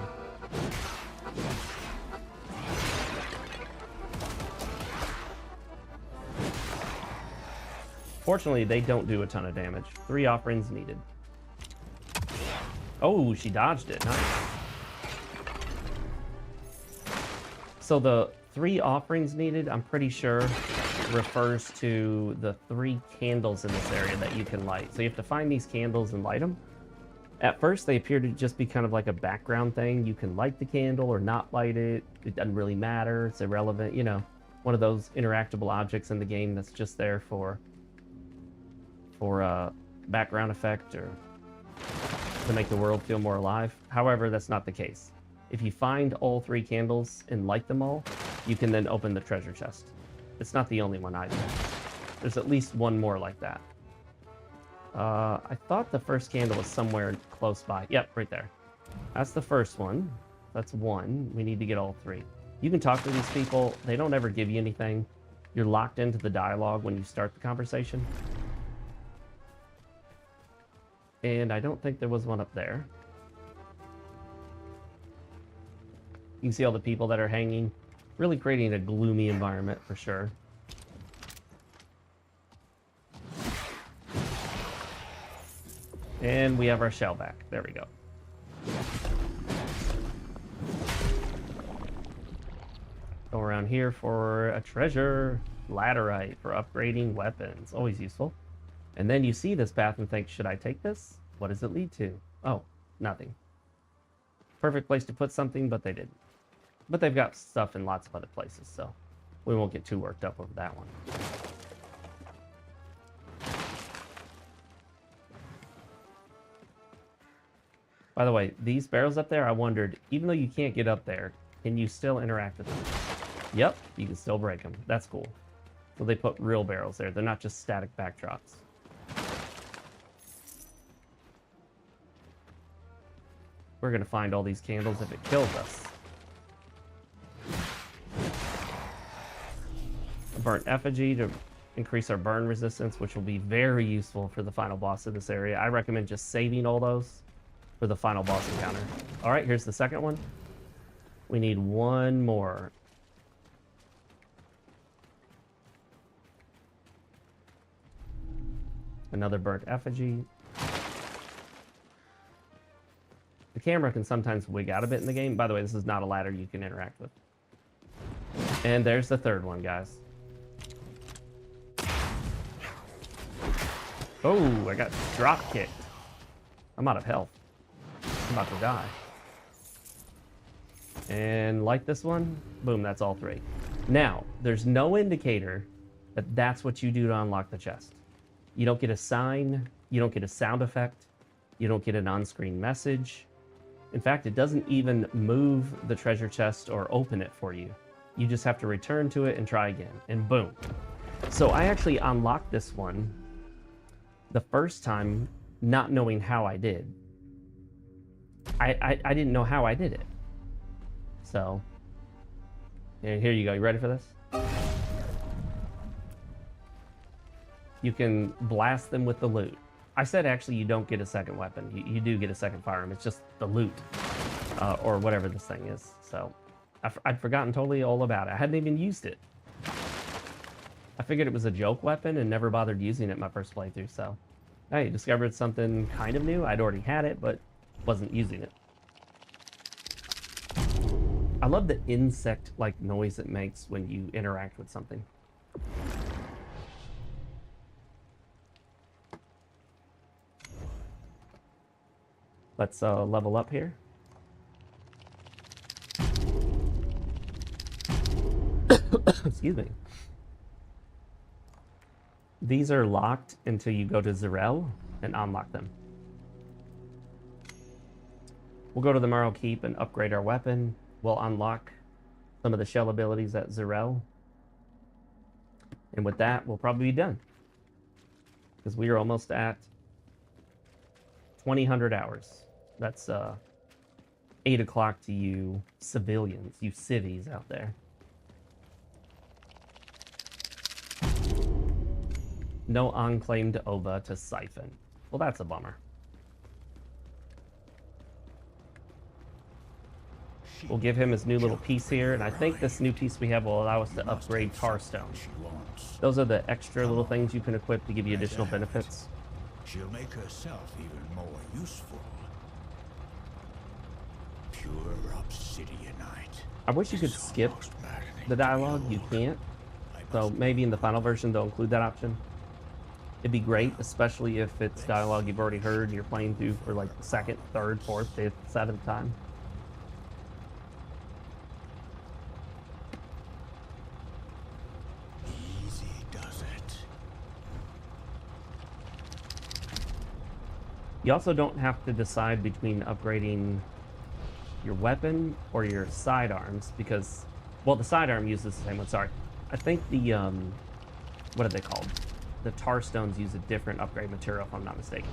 Fortunately, they don't do a ton of damage. 3 offerings needed. Oh, she dodged it. Nice. So the 3 offerings needed, I'm pretty sure, refers to the 3 candles in this area that you can light. So you have to find these candles and light them. At first, they appear to just be kind of like a background thing. You can light the candle or not light it. It doesn't really matter. It's irrelevant. You know, one of those interactable objects in the game that's just there for a background effect or to make the world feel more alive. However, that's not the case. If you find all 3 candles and light them all, you can then open the treasure chest. It's not the only one either. There's at least one more like that. I thought the first candle was somewhere close by. Yep, right there. That's the first one. That's 1. We need to get all 3. You can talk to these people. They don't ever give you anything. You're locked into the dialogue when you start the conversation. And I don't think there was one up there. You can see all the people that are hanging, really creating a gloomy environment for sure. And we have our shell back. There we go. Go around here for a treasure. Laterite for upgrading weapons. Always useful. And then you see this path and think, should I take this? What does it lead to? Oh, nothing. Perfect place to put something, but they didn't. But they've got stuff in lots of other places, so we won't get too worked up over that one. By the way, these barrels up there, I wondered, even though you can't get up there, can you still interact with them? Yep, you can still break them. That's cool. So they put real barrels there. They're not just static backdrops. We're going to find all these candles if it kills us. A burnt effigy to increase our burn resistance, which will be very useful for the final boss of this area. I recommend just saving all those for the final boss encounter. All right, here's the second one. We need 1 more. Another burnt effigy. The camera can sometimes wig out a bit in the game. By the way, this is not a ladder you can interact with. And there's the third one, guys. Oh, I got drop kicked. I'm out of health. I'm about to die. And like this one, boom, that's all 3. Now, there's no indicator that that's what you do to unlock the chest. You don't get a sign, you don't get a sound effect, you don't get an on-screen message. In fact, it doesn't even move the treasure chest or open it for you. You just have to return to it and try again, and boom, So I actually unlocked this one the first time, not knowing how I did. I didn't know how I did it. So, and here you go. You ready for this? You can blast them with the loot. I said actually you don't get a second weapon. You do get a second firearm. It's just the loot, or whatever this thing is. So, I'd forgotten totally all about it. I hadn't even used it. I figured it was a joke weapon and never bothered using it my first playthrough. So, hey, discovered something kind of new. I'd already had it, but wasn't using it. I love the insect-like noise it makes when you interact with something. Let's level up here. Excuse me. These are locked until you go to Zerel and unlock them. We'll go to the Marrow Keep and upgrade our weapon. We'll unlock some of the shell abilities at Zerel. And with that, we'll probably be done. Because we are almost at 2,000 hours. That's 8 o'clock to you civilians, you civvies out there. No unclaimed OVA to siphon. Well, that's a bummer. We'll give him his new little piece here, and I think this new piece we have will allow us to upgrade tar stone. Those are the extra little things you can equip to give you additional benefits.
She'll make herself even more useful. Pure obsidianite.
I wish you could skip the dialogue. You can't. So maybe in the final version they'll include that option. It'd be great, especially if it's dialogue you've already heard and you're playing through for like the second, third, fourth, fifth, seventh time.
Easy does it.
You also don't have to decide between upgrading your weapon or your sidearms because, well, the sidearm uses the same one. Sorry. I think the, what are they called? The tar stones use a different upgrade material, if I'm not mistaken.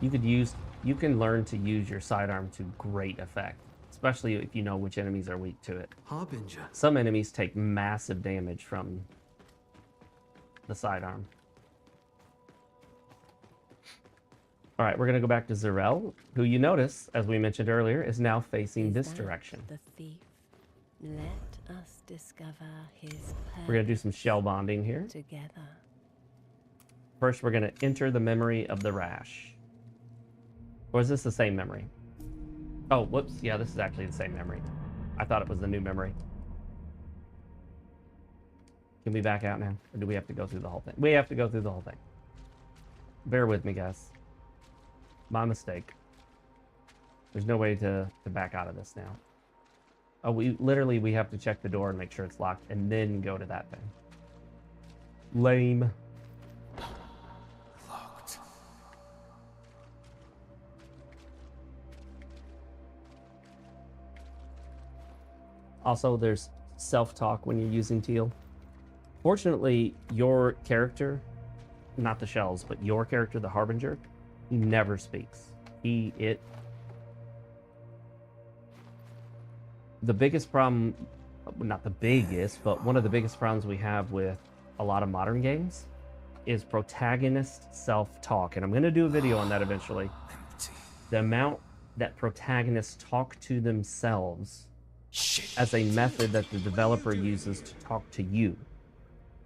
You can learn to use your sidearm to great effect, especially if you know which enemies are weak to it.
Harbinger.
Some enemies take massive damage from the sidearm. All right, we're gonna go back to Zerel, who you notice, as we mentioned earlier, is now facing this direction.
The thief. Let us discover his
We're gonna do some shell bonding here.
together.
First, we're gonna enter the memory of the rash. Or is this the same memory? Oh, whoops, yeah, this is actually the same memory. I thought it was the new memory. Can we back out now? Or do we have to go through the whole thing? We have to go through the whole thing. Bear with me, guys. My mistake. There's no way to back out of this now. Oh, we have to check the door and make sure it's locked and then go to that thing. Lame.
Locked.
Also, there's self-talk when you're using teal. Fortunately, your character, not the shells, but your character, the Harbinger, he never speaks. The biggest problem, not the biggest, but one of the biggest problems we have with a lot of modern games is protagonist self-talk. And I'm going to do a video on that eventually. The amount that protagonists talk to themselves as a method that the developer uses to talk to you.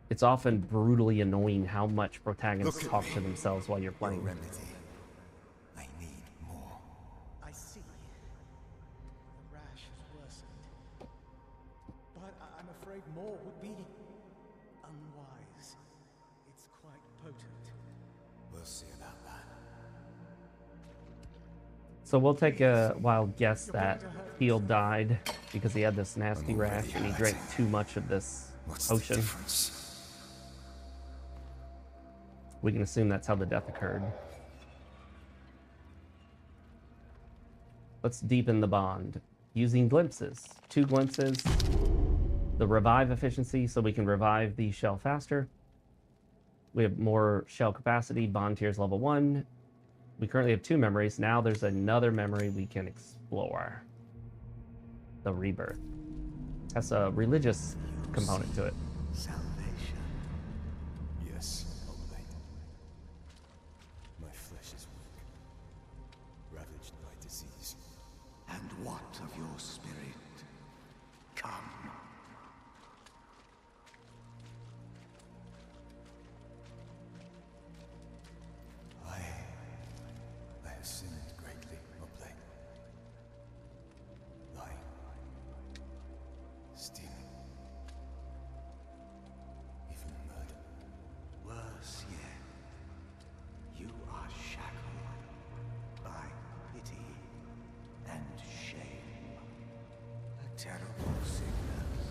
It's often brutally annoying how much protagonists talk to themselves while you're playing.
I need more.
I see. The rash has worsened. But I'm afraid more would be unwise. It's quite potent.
We'll see about that.
So we'll take a wild guess that Teal died because he had this nasty rash and he drank too much of this potion. We can assume that's how the death occurred. Let's deepen the bond using glimpses. 2 glimpses. the revive efficiency, so we can revive the shell faster. We have more shell capacity, bond tiers level 1. We currently have 2 memories. Now there's another memory we can explore. The rebirth. Has a religious component to it.
Salvation. Yes, OLED. My flesh is weak, ravaged by disease.
And what of your spirit? Come.
I have sinned greatly, OLED. Lying. Stealing. Even murder.
Worse yet, you are shackled by pity and shame. A terrible sickness.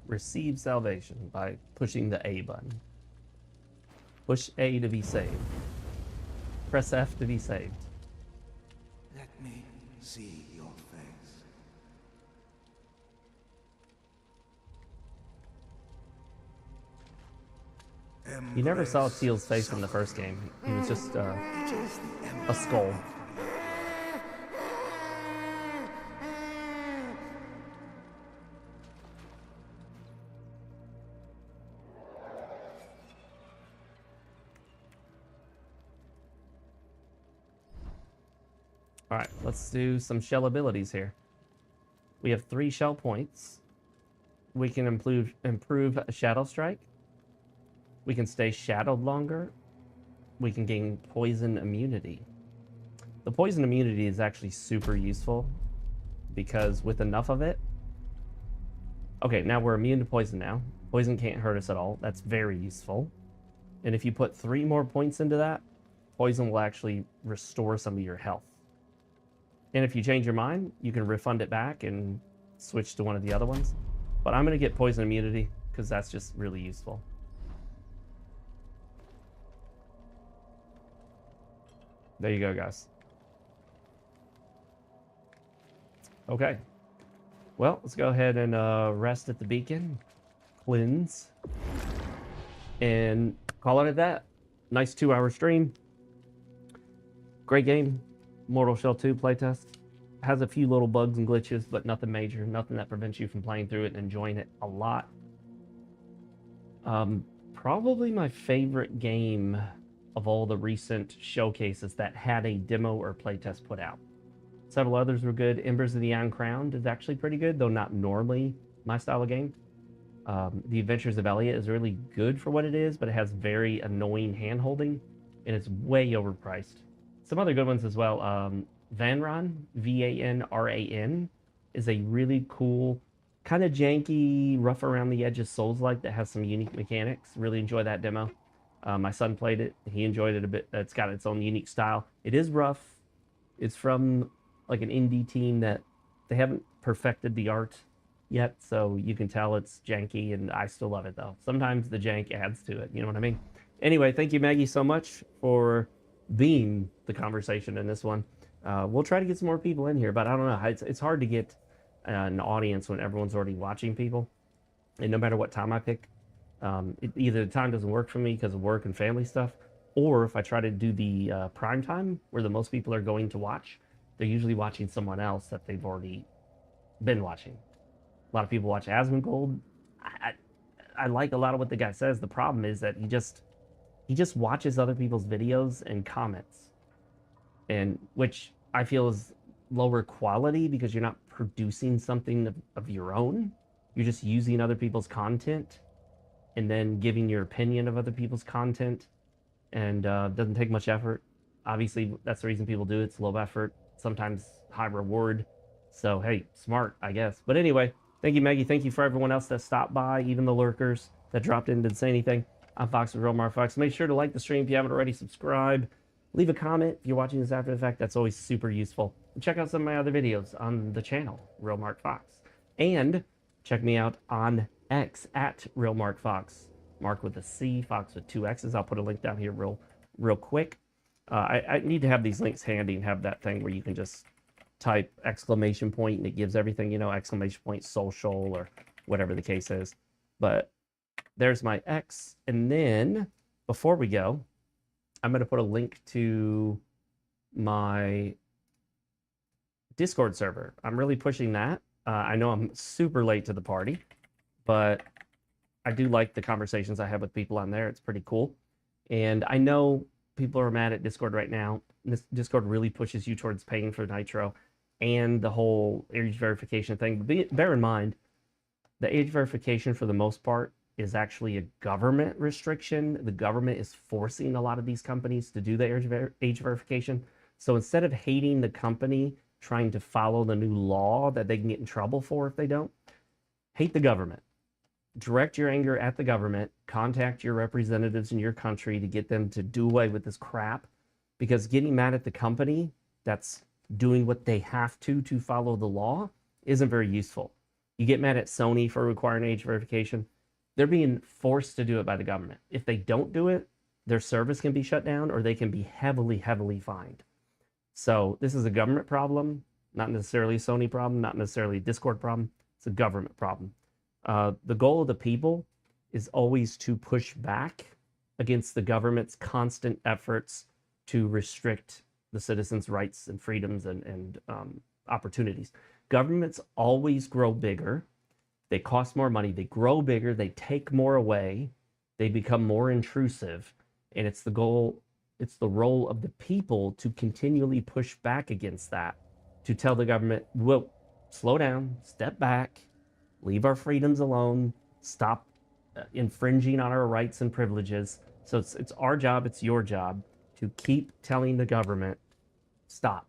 Receive salvation by pushing the A button. Push A to be saved. Press F to be saved.
Let me see your face.
You never saw Teal's face in the first game. He was just a skull. Alright, let's do some shell abilities here. We have 3 shell points. We can improve Shadow Strike. We can stay shadowed longer. We can gain poison immunity. The poison immunity is actually super useful because with enough of it... Okay, now we're immune to poison now. Poison can't hurt us at all. That's very useful. And if you put 3 more points into that, poison will actually restore some of your health. And if you change your mind, you can refund it back and switch to one of the other ones. But I'm going to get poison immunity because that's just really useful. There you go, guys. Okay. Well, let's go ahead and rest at the beacon. Cleanse. And call it at that. Nice 2-hour stream. Great game. Mortal Shell 2 playtest. Has a few little bugs and glitches, but nothing major. Nothing that prevents you from playing through it and enjoying it a lot. Probably my favorite game of all the recent showcases that had a demo or playtest put out. Several others were good. Embers of the Iron Crown is actually pretty good, though not normally my style of game. The Adventures of Elliot is really good for what it is, but it has very annoying hand-holding, and it's way overpriced. Some other good ones as well. Vanran, V-A-N-R-A-N, is a really cool, kind of janky, rough around the edges Souls-like that has some unique mechanics. Really enjoy that demo. My son played it. He enjoyed it a bit. It's got its own unique style. It is rough. It's from like an indie team that they haven't perfected the art yet, so you can tell it's janky, and I still love it though. Sometimes the jank adds to it. You know what I mean? Anyway, thank you, Maggie, so much for being the conversation in this one. We'll try to get some more people in here, but I don't know. It's hard to get an audience when everyone's already watching people. And no matter what time I pick, either the time doesn't work for me because of work and family stuff, or if I try to do the prime time where the most people are going to watch, they're usually watching someone else that they've already been watching. A lot of people watch Asmongold. I like a lot of what the guy says. The problem is that he just watches other people's videos and comments, and which I feel is lower quality because you're not producing something of your own. You're just using other people's content and then giving your opinion of other people's content, and doesn't take much effort. Obviously, that's the reason people do it. It's low effort, sometimes high reward. So, hey, smart, I guess. But anyway, thank you, Maggie. Thank you for everyone else that stopped by, even the lurkers that dropped in and didn't say anything. I'm Fox with RealMarcFoxx. Make sure to like the stream if you haven't already. Subscribe. Leave a comment if you're watching this after the fact. That's always super useful. And check out some of my other videos on the channel, RealMarcFoxx. And check me out on X at RealMarcFoxx. Marc with a C, Fox with 2 X's. I'll put a link down here real quick. I need to have these links handy and have that thing where you can just type exclamation point and it gives everything, you know, exclamation point social or whatever the case is. But there's my X. And then before we go, I'm going to put a link to my Discord server. I'm really pushing that. I know I'm super late to the party, but I do like the conversations I have with people on there. It's pretty cool. And I know people are mad at Discord right now. Discord really pushes you towards paying for Nitro and the whole age verification thing. But bear in mind, the age verification for the most part is actually a government restriction. The government is forcing a lot of these companies to do the age verification. So instead of hating the company trying to follow the new law that they can get in trouble for if they don't, hate the government. Direct your anger at the government. Contact your representatives in your country to get them to do away with this crap. Because getting mad at the company that's doing what they have to follow the law isn't very useful. You get mad at Sony for requiring age verification. They're being forced to do it by the government. If they don't do it, their service can be shut down or they can be heavily, heavily fined. So this is a government problem, not necessarily a Sony problem, not necessarily a Discord problem. It's a government problem. The goal of the people is always to push back against the government's constant efforts to restrict the citizens' rights and freedoms and opportunities. Governments always grow bigger. They cost more money. They grow bigger. They take more away. They become more intrusive. And it's the goal, it's the role of the people to continually push back against that, to tell the government, well, slow down, step back, leave our freedoms alone, stop infringing on our rights and privileges. So it's our job, it's your job to keep telling the government, stop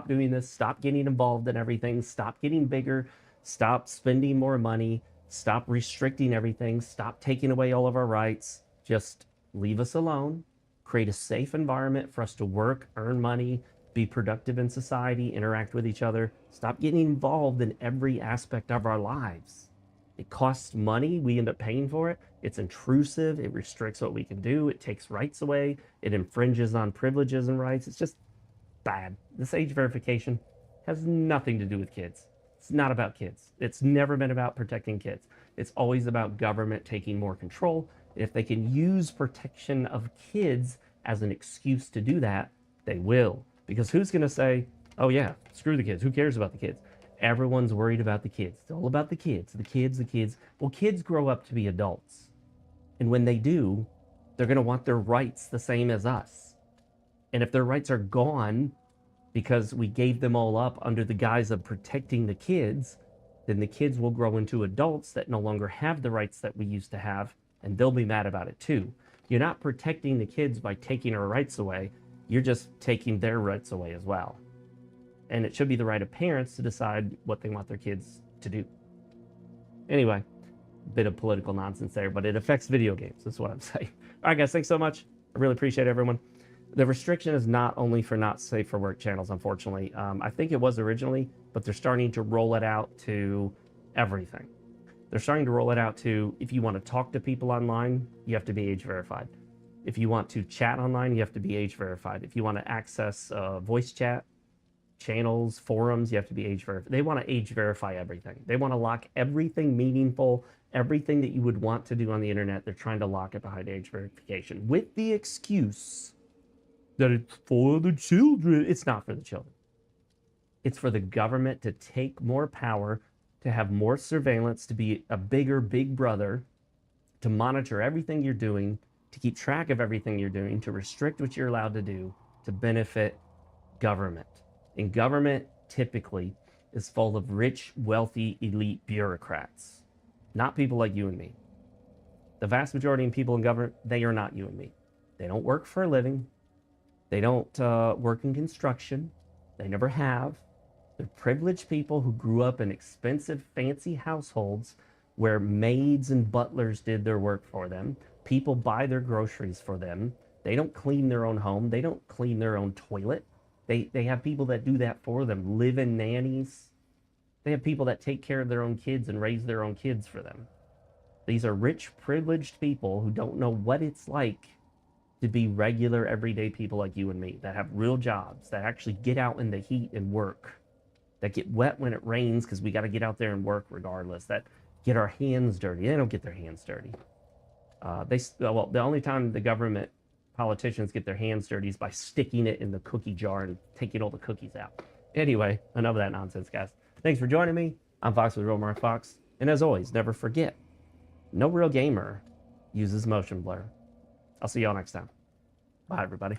doing this, stop getting involved in everything, stop getting bigger, stop spending more money, stop restricting everything, stop taking away all of our rights, just leave us alone, create a safe environment for us to work, earn money, be productive in society, interact with each other, stop getting involved in every aspect of our lives. It costs money, we end up paying for it, it's intrusive, it restricts what we can do, it takes rights away, it infringes on privileges and rights, it's just bad. This age verification has nothing to do with kids. It's not about kids. It's never been about protecting kids. It's always about government taking more control. If they can use protection of kids as an excuse to do that, they will. Because who's going to say, oh yeah, screw the kids. Who cares about the kids? Everyone's worried about the kids. It's all about the kids, the kids, the kids. Well, kids grow up to be adults. And when they do, they're going to want their rights the same as us. And if their rights are gone because we gave them all up under the guise of protecting the kids, then the kids will grow into adults that no longer have the rights that we used to have, and they'll be mad about it too. You're not protecting the kids by taking our rights away. You're just taking their rights away as well. And it should be the right of parents to decide what they want their kids to do. Anyway, bit of political nonsense there, but it affects video games. That's what I'm saying. All right, guys, thanks so much. I really appreciate everyone. The restriction is not only for not safe for work channels, unfortunately. I think it was originally, but they're starting to roll it out to everything. They're starting to roll it out to, if you want to talk to people online, you have to be age verified. If you want to chat online, you have to be age verified. If you want to access voice chat, channels, forums, you have to be age verified. They want to age verify everything. They want to lock everything meaningful, everything that you would want to do on the internet. They're trying to lock it behind age verification with the excuse that it's for the children. It's not for the children. It's for the government to take more power, to have more surveillance, to be a bigger big brother, to monitor everything you're doing, to keep track of everything you're doing, to restrict what you're allowed to do, to benefit government. And government typically is full of rich, wealthy, elite bureaucrats, not people like you and me. The vast majority of people in government, they are not you and me. They don't work for a living. They don't work in construction. They never have. They're privileged people who grew up in expensive, fancy households where maids and butlers did their work for them. People buy their groceries for them. They don't clean their own home. They don't clean their own toilet. They have people that do that for them, live-in nannies. They have people that take care of their own kids and raise their own kids for them. These are rich, privileged people who don't know what it's like to be regular, everyday people like you and me that have real jobs, that actually get out in the heat and work, that get wet when it rains because we got to get out there and work regardless, that get our hands dirty. They don't get their hands dirty. Well, the only time the government politicians get their hands dirty is by sticking it in the cookie jar and taking all the cookies out. Anyway, enough of that nonsense, guys. Thanks for joining me. I'm Fox with RealMarcFoxx. And as always, never forget, no real gamer uses motion blur. I'll see y'all next time. Bye, everybody.